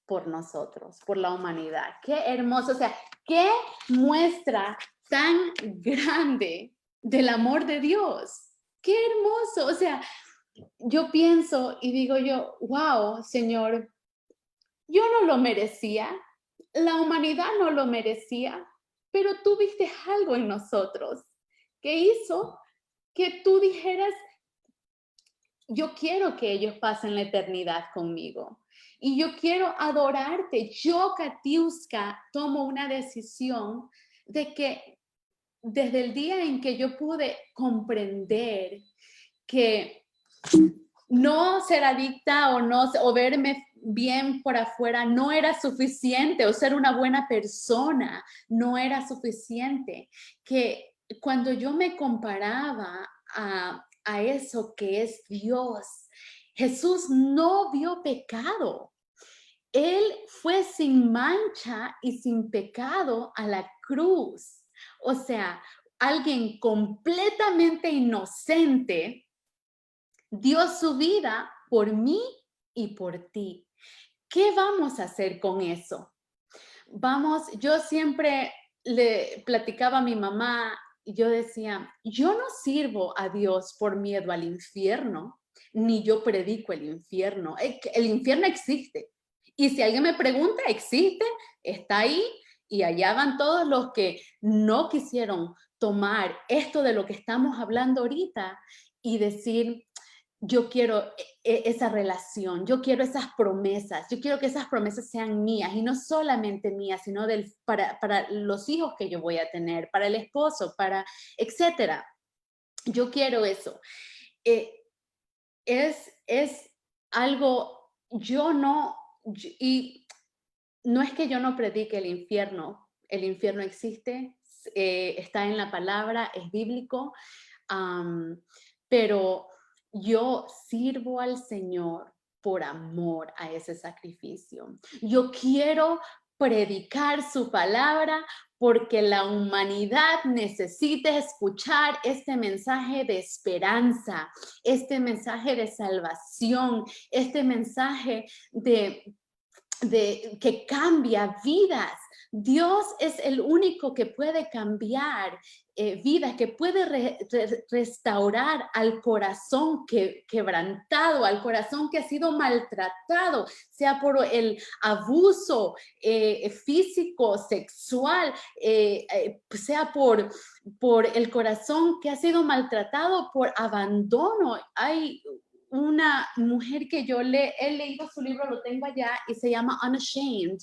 por nosotros, por la humanidad. Qué hermoso, o sea, qué muestra tan grande del amor de Dios. Qué hermoso, o sea, yo pienso y digo yo, wow, Señor, yo no lo merecía, la humanidad no lo merecía, pero tú viste algo en nosotros que hizo que tú dijeras, yo quiero que ellos pasen la eternidad conmigo. Y yo quiero adorarte. Yo, Katiuska, tomo una decisión de que desde el día en que yo pude comprender que no ser adicta o verme bien por afuera no era suficiente, o ser una buena persona no era suficiente, que cuando yo me comparaba a eso que es Dios, Jesús no vio pecado. Él fue sin mancha y sin pecado a la cruz. O sea, alguien completamente inocente dio su vida por mí y por ti. ¿Qué vamos a hacer con eso? Yo siempre le platicaba a mi mamá y yo decía, yo no sirvo a Dios por miedo al infierno, ni yo predico el infierno. El infierno existe. Y si alguien me pregunta, existe, está ahí, y allá van todos los que no quisieron tomar esto de lo que estamos hablando ahorita y decir, yo quiero esa relación, yo quiero esas promesas, yo quiero que esas promesas sean mías y no solamente mías, sino para los hijos que yo voy a tener, para el esposo, etcétera. Yo quiero eso. Es algo, y no es que yo no predique el infierno existe, está en la palabra, es bíblico, pero yo sirvo al Señor por amor a ese sacrificio. Yo quiero predicar su palabra porque la humanidad necesita escuchar este mensaje de esperanza, este mensaje de salvación, este mensaje que cambia vidas. Dios es el único que puede cambiar vidas, que puede restaurar al corazón quebrantado, al corazón que ha sido maltratado, sea por el abuso físico, sexual, sea por el corazón que ha sido maltratado por abandono. Hay una mujer que he leído su libro, lo tengo allá, y se llama Unashamed.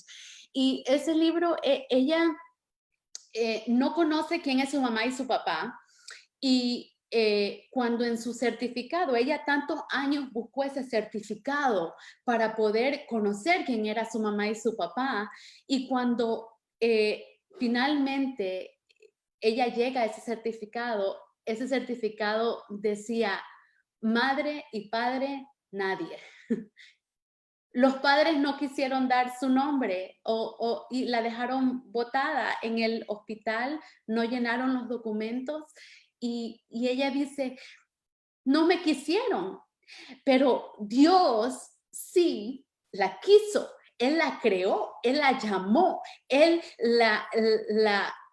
Y ese libro, ella no conoce quién es su mamá y su papá, y cuando en su certificado, ella tantos años buscó ese certificado para poder conocer quién era su mamá y su papá, y cuando finalmente ella llega a ese certificado decía madre y padre, nadie. Los padres no quisieron dar su nombre y la dejaron botada en el hospital, no llenaron los documentos y ella dice, no me quisieron, pero Dios sí la quiso. Él la creó, Él la llamó, Él la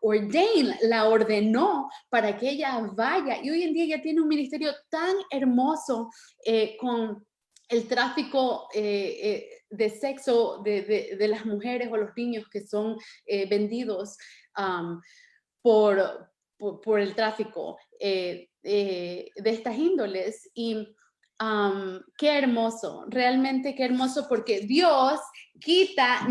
ordenó para que ella vaya. Y hoy en día ella tiene un ministerio tan hermoso con el tráfico de sexo de las mujeres o los niños que son vendidos por el tráfico de estas índoles. Y qué hermoso, realmente qué hermoso, porque Dios quita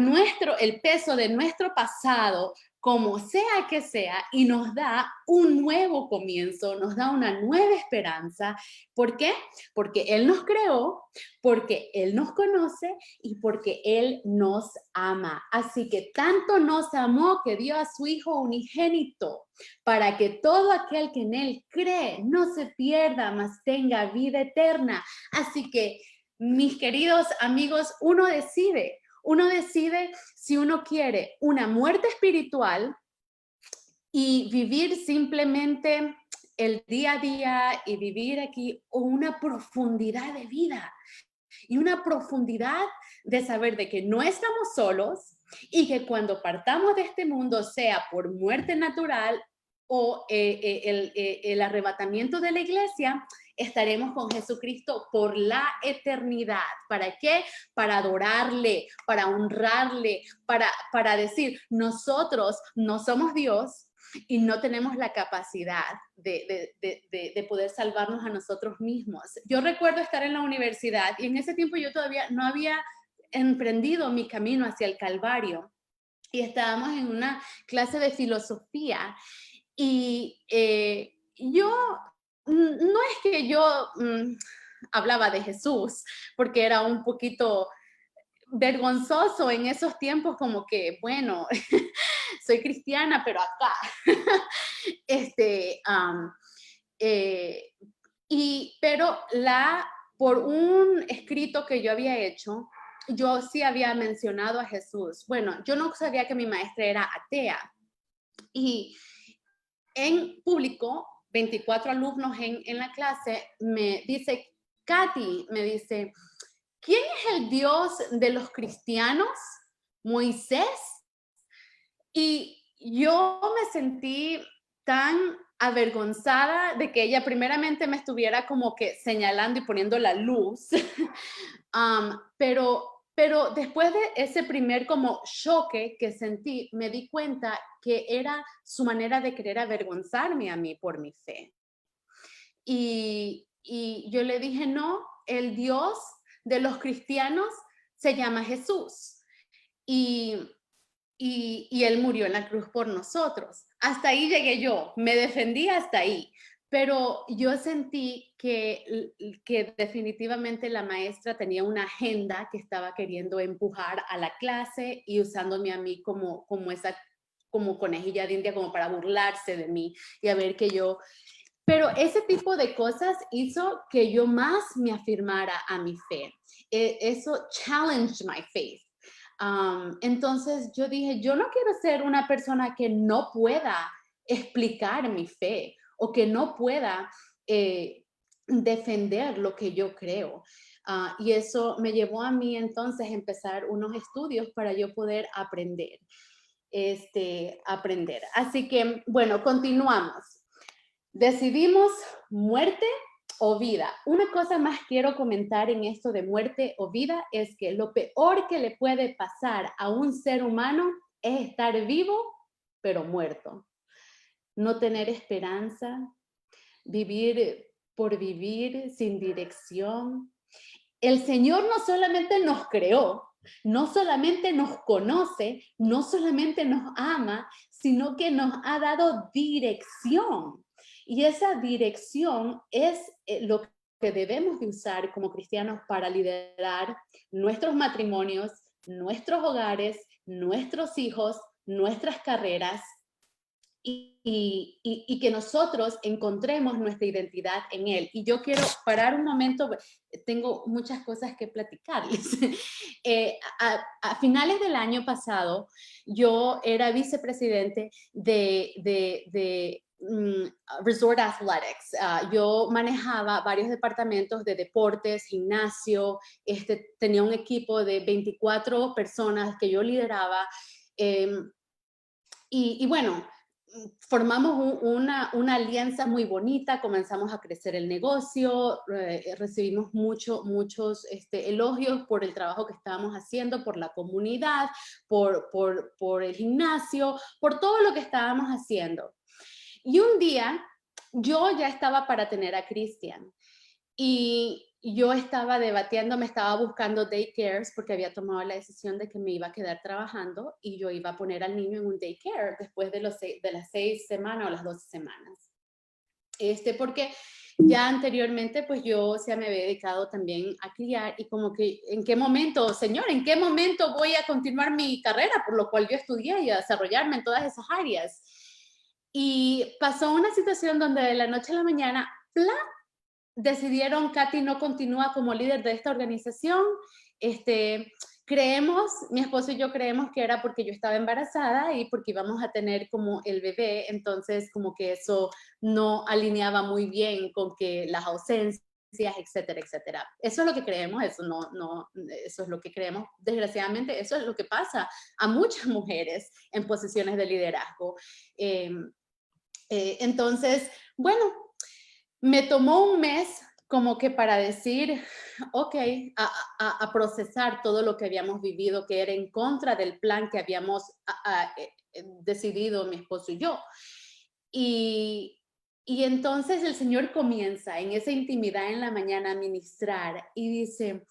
el peso de nuestro pasado, como sea que sea, y nos da un nuevo comienzo, nos da una nueva esperanza. ¿Por qué? Porque Él nos creó, porque Él nos conoce y porque Él nos ama. Así que tanto nos amó que dio a su Hijo unigénito para que todo aquel que en Él cree no se pierda, mas tenga vida eterna. Así que, mis queridos amigos, uno decide si uno quiere una muerte espiritual y vivir simplemente el día a día y vivir aquí, o una profundidad de vida y una profundidad de saber de que no estamos solos y que cuando partamos de este mundo, sea por muerte natural o el arrebatamiento de la iglesia, estaremos con Jesucristo por la eternidad. ¿Para qué? Para adorarle, para honrarle, para decir, nosotros no somos Dios y no tenemos la capacidad de poder salvarnos a nosotros mismos. Yo recuerdo estar en la universidad y en ese tiempo yo todavía no había emprendido mi camino hacia el Calvario y estábamos en una clase de filosofía y yo, no es que yo hablaba de Jesús, porque era un poquito vergonzoso en esos tiempos, como que, bueno, soy cristiana, pero acá. Pero por un escrito que yo había hecho, yo sí había mencionado a Jesús. Bueno, yo no sabía que mi maestra era atea. Y en público, 24 alumnos en la clase, me dice, Katy, me dice, ¿quién es el Dios de los cristianos? ¿Moisés? Y yo me sentí tan avergonzada de que ella primeramente me estuviera como que señalando y poniendo la luz, pero después de ese primer como choque que sentí, me di cuenta que era su manera de querer avergonzarme a mí por mi fe. Y yo le dije, no, el Dios de los cristianos se llama Jesús. Y Él murió en la cruz por nosotros. Hasta ahí llegué yo, me defendí hasta ahí. Pero yo sentí que definitivamente la maestra tenía una agenda que estaba queriendo empujar a la clase y usándome a mí como conejilla de India, como para burlarse de mí y a ver que yo... Pero ese tipo de cosas hizo que yo más me afirmara a mi fe. Eso challenged my faith. Entonces yo dije, yo no quiero ser una persona que no pueda explicar mi fe o que no pueda defender lo que yo creo. Y eso me llevó a mí entonces a empezar unos estudios para yo poder aprender. Así que, bueno, continuamos. Decidimos muerte o vida. Una cosa más quiero comentar en esto de muerte o vida es que lo peor que le puede pasar a un ser humano es estar vivo, pero muerto. No tener esperanza, vivir por vivir sin dirección. El Señor no solamente nos creó, no solamente nos conoce, no solamente nos ama, sino que nos ha dado dirección. Y esa dirección es lo que debemos de usar como cristianos para liderar nuestros matrimonios, nuestros hogares, nuestros hijos, nuestras carreras, y que nosotros encontremos nuestra identidad en Él. Y yo quiero parar un momento, tengo muchas cosas que platicarles. A finales del año pasado, yo era vicepresidente de Resort Athletics. Yo manejaba varios departamentos de deportes, gimnasio, tenía un equipo de 24 personas que yo lideraba. Y bueno, formamos una alianza muy bonita, comenzamos a crecer el negocio, recibimos muchos elogios por el trabajo que estábamos haciendo, por la comunidad, por el gimnasio, por todo lo que estábamos haciendo. Y un día yo ya estaba para tener a Cristian y yo estaba debatiendo, me estaba buscando daycares porque había tomado la decisión de que me iba a quedar trabajando y yo iba a poner al niño en un daycare después de las 6 semanas o las 12 semanas. Porque ya anteriormente pues yo me había dedicado también a criar y como que en qué momento, Señor, en qué momento voy a continuar mi carrera, por lo cual yo estudié y a desarrollarme en todas esas áreas. Y pasó una situación donde de la noche a la mañana, ¡plá!, decidieron, Katy no continúa como líder de esta organización. Creemos, mi esposo y yo creemos que era porque yo estaba embarazada y porque íbamos a tener como el bebé, entonces como que eso no alineaba muy bien con que las ausencias, etcétera, etcétera. Eso es lo que creemos, eso es lo que creemos. Desgraciadamente, eso es lo que pasa a muchas mujeres en posiciones de liderazgo. Entonces, bueno, me tomó un mes como que para decir, ok, a procesar todo lo que habíamos vivido, que era en contra del plan que habíamos decidido mi esposo y yo. Y entonces el Señor comienza en esa intimidad en la mañana a ministrar y dice,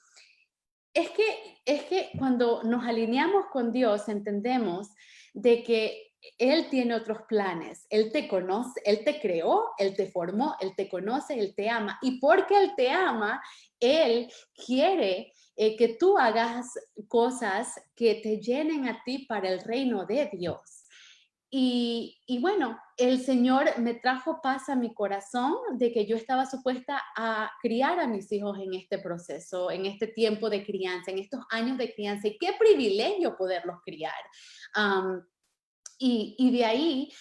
es que cuando nos alineamos con Dios entendemos de que Él tiene otros planes. Él te conoce, Él te creó, Él te formó, Él te conoce, Él te ama. Y porque Él te ama, Él quiere que tú hagas cosas que te llenen a ti para el reino de Dios. Y bueno, el Señor me trajo paz a mi corazón de que yo estaba supuesta a criar a mis hijos en este proceso, en este tiempo de crianza, en estos años de crianza. Y qué privilegio poderlos criar. Y de ahí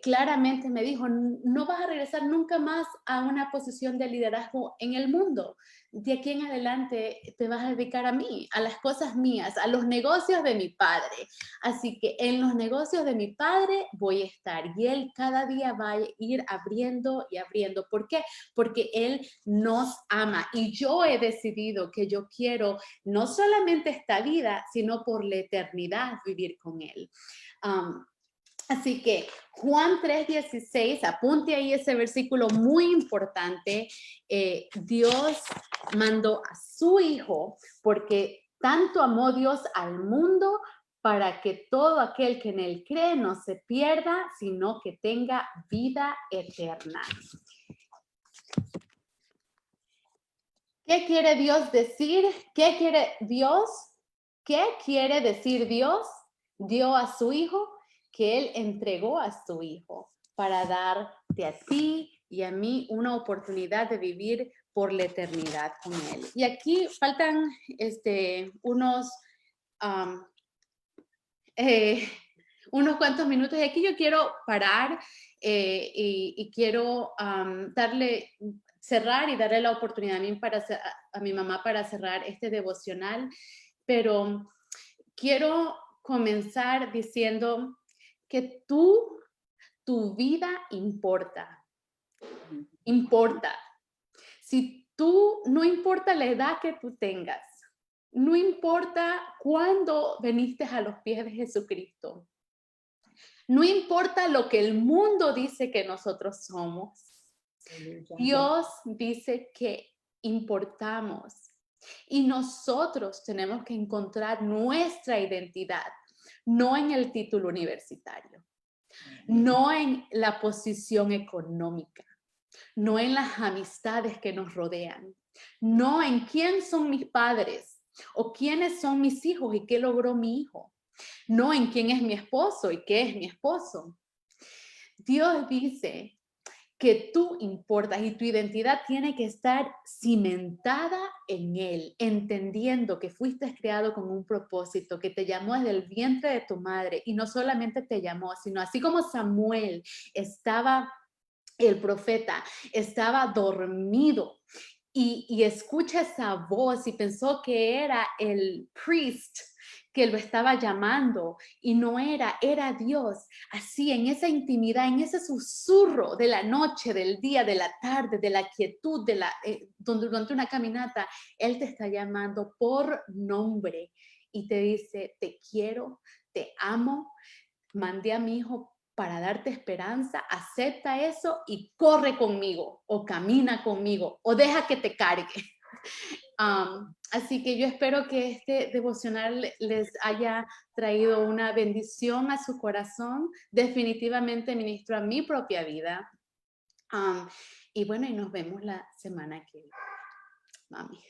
claramente me dijo, no vas a regresar nunca más a una posición de liderazgo en el mundo. De aquí en adelante te vas a dedicar a mí, a las cosas mías, a los negocios de mi padre. Así que en los negocios de mi padre voy a estar y él cada día va a ir abriendo y abriendo. ¿Por qué? Porque él nos ama y yo he decidido que yo quiero no solamente esta vida, sino por la eternidad vivir con él. Así que Juan 3:16, apunte ahí ese versículo muy importante. Dios mandó a su Hijo porque tanto amó Dios al mundo para que todo aquel que en él cree no se pierda, sino que tenga vida eterna. ¿Qué quiere Dios decir? ¿Qué quiere Dios? ¿Qué quiere decir Dios? Dio a su Hijo, que Él entregó a su Hijo para darte a ti y a mí una oportunidad de vivir por la eternidad con Él. Y aquí faltan unos cuantos minutos y aquí yo quiero parar y quiero cerrar y darle la oportunidad a mi mamá para cerrar este devocional, pero quiero comenzar diciendo que tu vida importa. Si tú, no importa la edad que tú tengas, no importa cuándo viniste a los pies de Jesucristo, no importa lo que el mundo dice que nosotros somos, Dios dice que importamos y nosotros tenemos que encontrar nuestra identidad, no en el título universitario. no en la posición económica, no en las amistades que nos rodean, no en quién son mis padres o quiénes son mis hijos y qué logró mi hijo, no en quién es mi esposo y qué es mi esposo. Dios dice que tú importas y tu identidad tiene que estar cimentada en Él, entendiendo que fuiste creado con un propósito, que te llamó desde el vientre de tu madre y no solamente te llamó, sino así como Samuel estaba, el profeta, estaba dormido y escucha esa voz y pensó que era el priest que lo estaba llamando y no era, era Dios. Así en esa intimidad, en ese susurro de la noche, del día, de la tarde, de la quietud, durante una caminata, Él te está llamando por nombre y te dice, te quiero, te amo, mandé a mi hijo para darte esperanza, acepta eso y corre conmigo o camina conmigo o deja que te cargue. Así que yo espero que este devocional les haya traído una bendición a su corazón. Definitivamente ministro a mi propia vida. Y bueno, y nos vemos la semana que viene. Mami.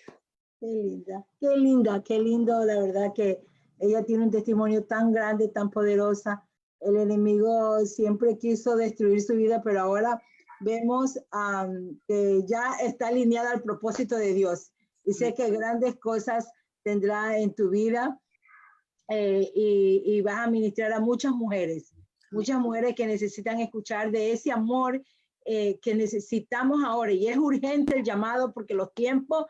Qué linda, qué lindo, la verdad que ella tiene un testimonio tan grande, tan poderosa. El enemigo siempre quiso destruir su vida, pero ahora vemos que ya está alineada al propósito de Dios. Y sé que grandes cosas tendrá en tu vida y vas a ministrar a muchas mujeres que necesitan escuchar de ese amor que necesitamos ahora. Y es urgente el llamado porque los tiempos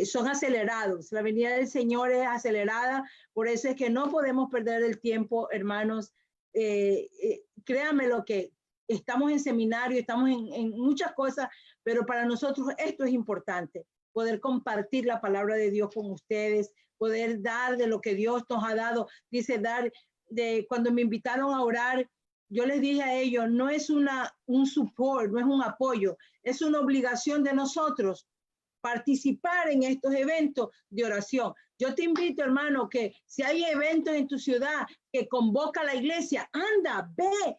son acelerados. La venida del Señor es acelerada. Por eso es que no podemos perder el tiempo, hermanos. Créanme lo que estamos en seminario, estamos en muchas cosas, pero para nosotros esto es importante, poder compartir la palabra de Dios con ustedes, poder dar de lo que Dios nos ha dado. Dice dar, cuando me invitaron a orar, yo les dije a ellos, no es un support, no es un apoyo, es una obligación de nosotros participar en estos eventos de oración. Yo te invito, hermano, que si hay eventos en tu ciudad que convoca a la iglesia, anda, ve,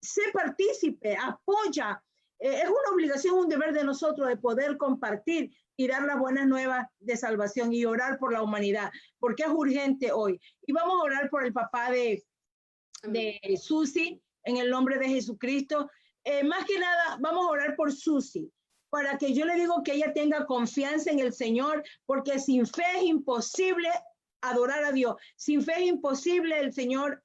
sé partícipe, apoya. Es una obligación, un deber de nosotros de poder compartir y dar las buenas nuevas de salvación y orar por la humanidad, porque es urgente hoy. Y vamos a orar por el papá de Susi, en el nombre de Jesucristo. Más que nada, vamos a orar por Susi, para que yo le digo que ella tenga confianza en el Señor, porque sin fe es imposible adorar a Dios. Sin fe es imposible el Señor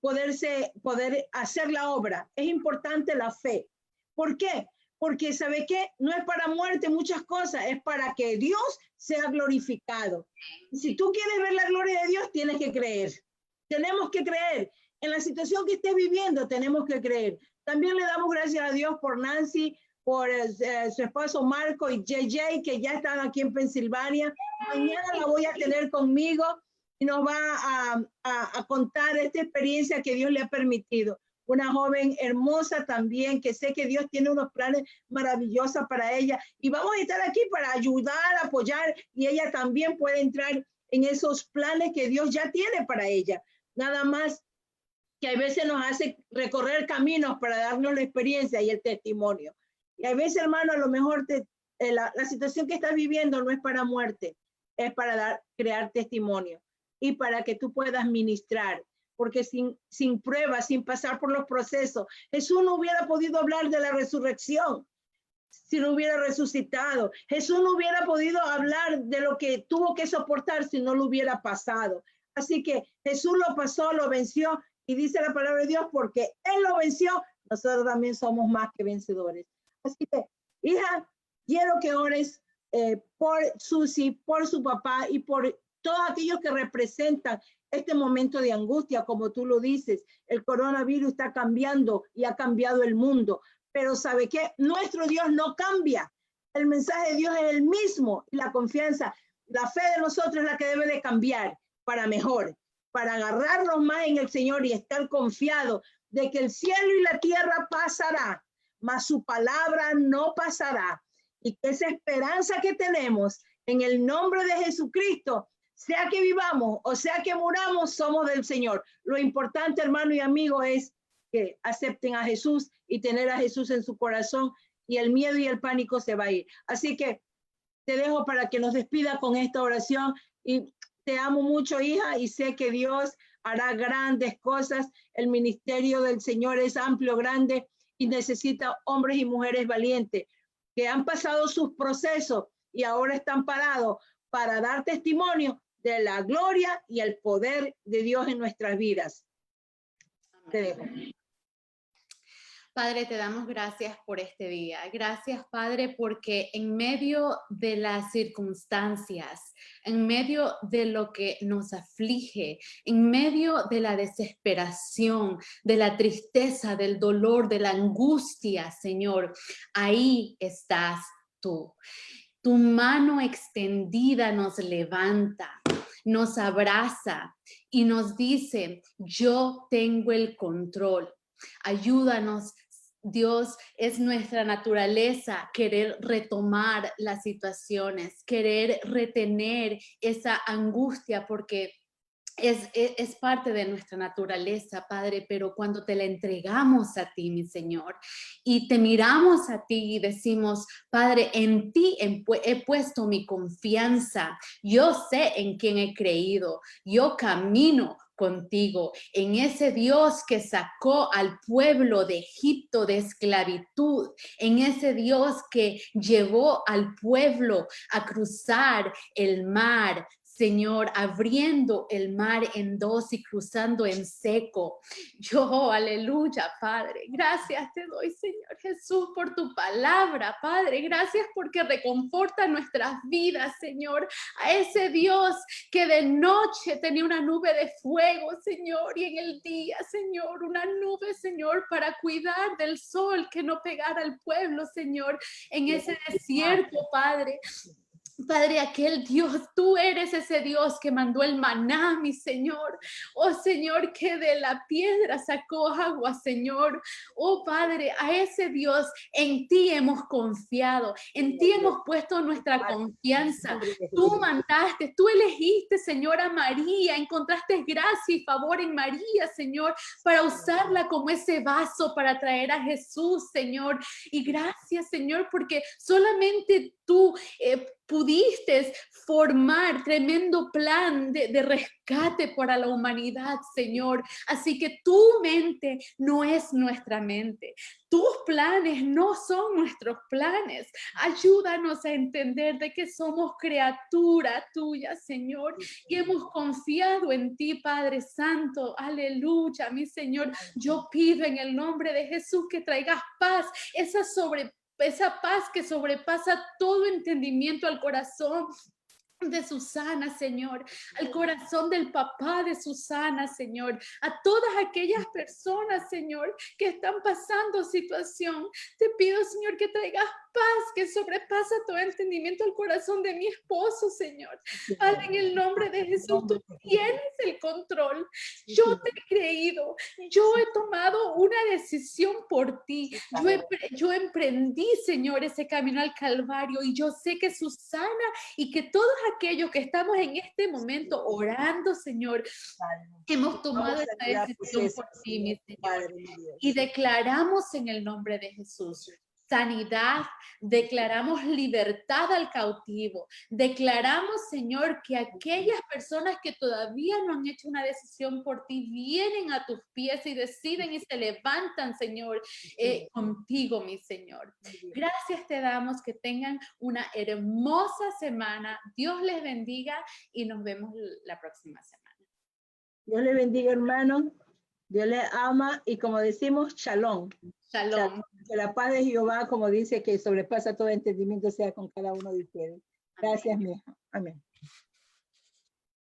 poder hacer la obra. Es importante la fe. ¿Por qué? Porque ¿sabe qué? No es para muerte muchas cosas, es para que Dios sea glorificado. Si tú quieres ver la gloria de Dios, tienes que creer. Tenemos que creer. En la situación que estés viviendo, tenemos que creer. También le damos gracias a Dios por Nancy, por su esposo Marco y JJ, que ya están aquí en Pensilvania. Mañana la voy a tener conmigo y nos va a contar esta experiencia que Dios le ha permitido. Una joven hermosa también, que sé que Dios tiene unos planes maravillosos para ella. Y vamos a estar aquí para ayudar, apoyar, y ella también puede entrar en esos planes que Dios ya tiene para ella. Nada más que a veces nos hace recorrer caminos para darnos la experiencia y el testimonio. Y a veces, hermano, a lo mejor la situación que estás viviendo no es para muerte, es para crear testimonio y para que tú puedas ministrar. Porque sin pruebas, sin pasar por los procesos, Jesús no hubiera podido hablar de la resurrección si no hubiera resucitado. Jesús no hubiera podido hablar de lo que tuvo que soportar si no lo hubiera pasado. Así que Jesús lo pasó, lo venció, y dice la palabra de Dios, porque Él lo venció, nosotros también somos más que vencedores. Así que, hija, quiero que ores por Susi, por su papá y por todos aquellos que representan este momento de angustia, como tú lo dices. El coronavirus está cambiando y ha cambiado el mundo, pero ¿sabe qué? Nuestro Dios no cambia. El mensaje de Dios es el mismo, y la confianza, la fe de nosotros es la que debe de cambiar para mejor, para agarrarnos más en el Señor y estar confiado de que el cielo y la tierra pasará, mas su palabra no pasará. Y que esa esperanza que tenemos en el nombre de Jesucristo sea que vivamos o sea que muramos, somos del Señor. Lo importante, hermano y amigo, es que acepten a Jesús y tener a Jesús en su corazón, y el miedo y el pánico se va a ir. Así que te dejo para que nos despida con esta oración, y te amo mucho, hija, y sé que Dios hará grandes cosas. El ministerio del Señor es amplio, grande, y necesita hombres y mujeres valientes que han pasado sus procesos y ahora están parados para dar testimonio de la gloria y el poder de Dios en nuestras vidas. Te dejo. Padre, te damos gracias por este día. Gracias, Padre, porque en medio de las circunstancias, en medio de lo que nos aflige, en medio de la desesperación, de la tristeza, del dolor, de la angustia, Señor, ahí estás tú. Tu mano extendida nos levanta, nos abraza y nos dice, yo tengo el control. Ayúdanos, Dios, es nuestra naturaleza querer retomar las situaciones, querer retener esa angustia, porque es parte de nuestra naturaleza, Padre, pero cuando te la entregamos a ti, mi Señor, y te miramos a ti y decimos, Padre, en ti he puesto mi confianza, yo sé en quién he creído, yo camino contigo, en ese Dios que sacó al pueblo de Egipto de esclavitud, en ese Dios que llevó al pueblo a cruzar el mar, Señor, abriendo el mar en dos y cruzando en seco. Yo, aleluya, Padre, gracias te doy, Señor Jesús, por tu palabra, Padre. Gracias porque reconforta nuestras vidas, Señor. A ese Dios que de noche tenía una nube de fuego, Señor, y en el día, Señor, una nube, Señor, para cuidar del sol que no pegara al pueblo, Señor, en ese desierto, Padre. Padre, aquel Dios, tú eres ese Dios que mandó el maná, mi Señor. Oh Señor, que de la piedra sacó agua, Señor. Oh Padre, a ese Dios en ti hemos confiado, en ti hemos puesto nuestra confianza. Tú mandaste, tú elegiste, Señor, a María, encontraste gracia y favor en María, Señor, para usarla como ese vaso para traer a Jesús, Señor. Y gracias, Señor, porque solamente tú pudiste formar tremendo plan de rescate para la humanidad, Señor. Así que tu mente no es nuestra mente. Tus planes no son nuestros planes. Ayúdanos a entender de que somos criatura tuya, Señor, y hemos confiado en ti, Padre Santo. Aleluya, mi Señor. Yo pido en el nombre de Jesús que traigas paz, esa paz que sobrepasa todo entendimiento al corazón de Susana, Señor, al corazón del papá de Susana, Señor, a todas aquellas personas, Señor, que están pasando situación. Te pido, Señor, que traigas paz que sobrepasa todo entendimiento al corazón de mi esposo, Señor. Padre, en el nombre de Jesús, tú tienes el control. Yo te he creído, yo he tomado una decisión por ti. Yo emprendí, Señor, ese camino al Calvario, y yo sé que Susana y que todos aquellos que estamos en este momento orando, Señor, hemos tomado esta decisión por ti, mi Señor, y declaramos en el nombre de Jesús sanidad, declaramos libertad al cautivo, declaramos, Señor, que aquellas personas que todavía no han hecho una decisión por ti vienen a tus pies y deciden y se levantan, Señor, contigo, mi Señor. Gracias te damos, que tengan una hermosa semana. Dios les bendiga y nos vemos la próxima semana. Dios les bendiga, hermanos. Dios les ama, y como decimos, shalom. Shalom. Que la paz de Jehová, como dice, que sobrepasa todo entendimiento, sea con cada uno de ustedes. Gracias, mi hija. Amén.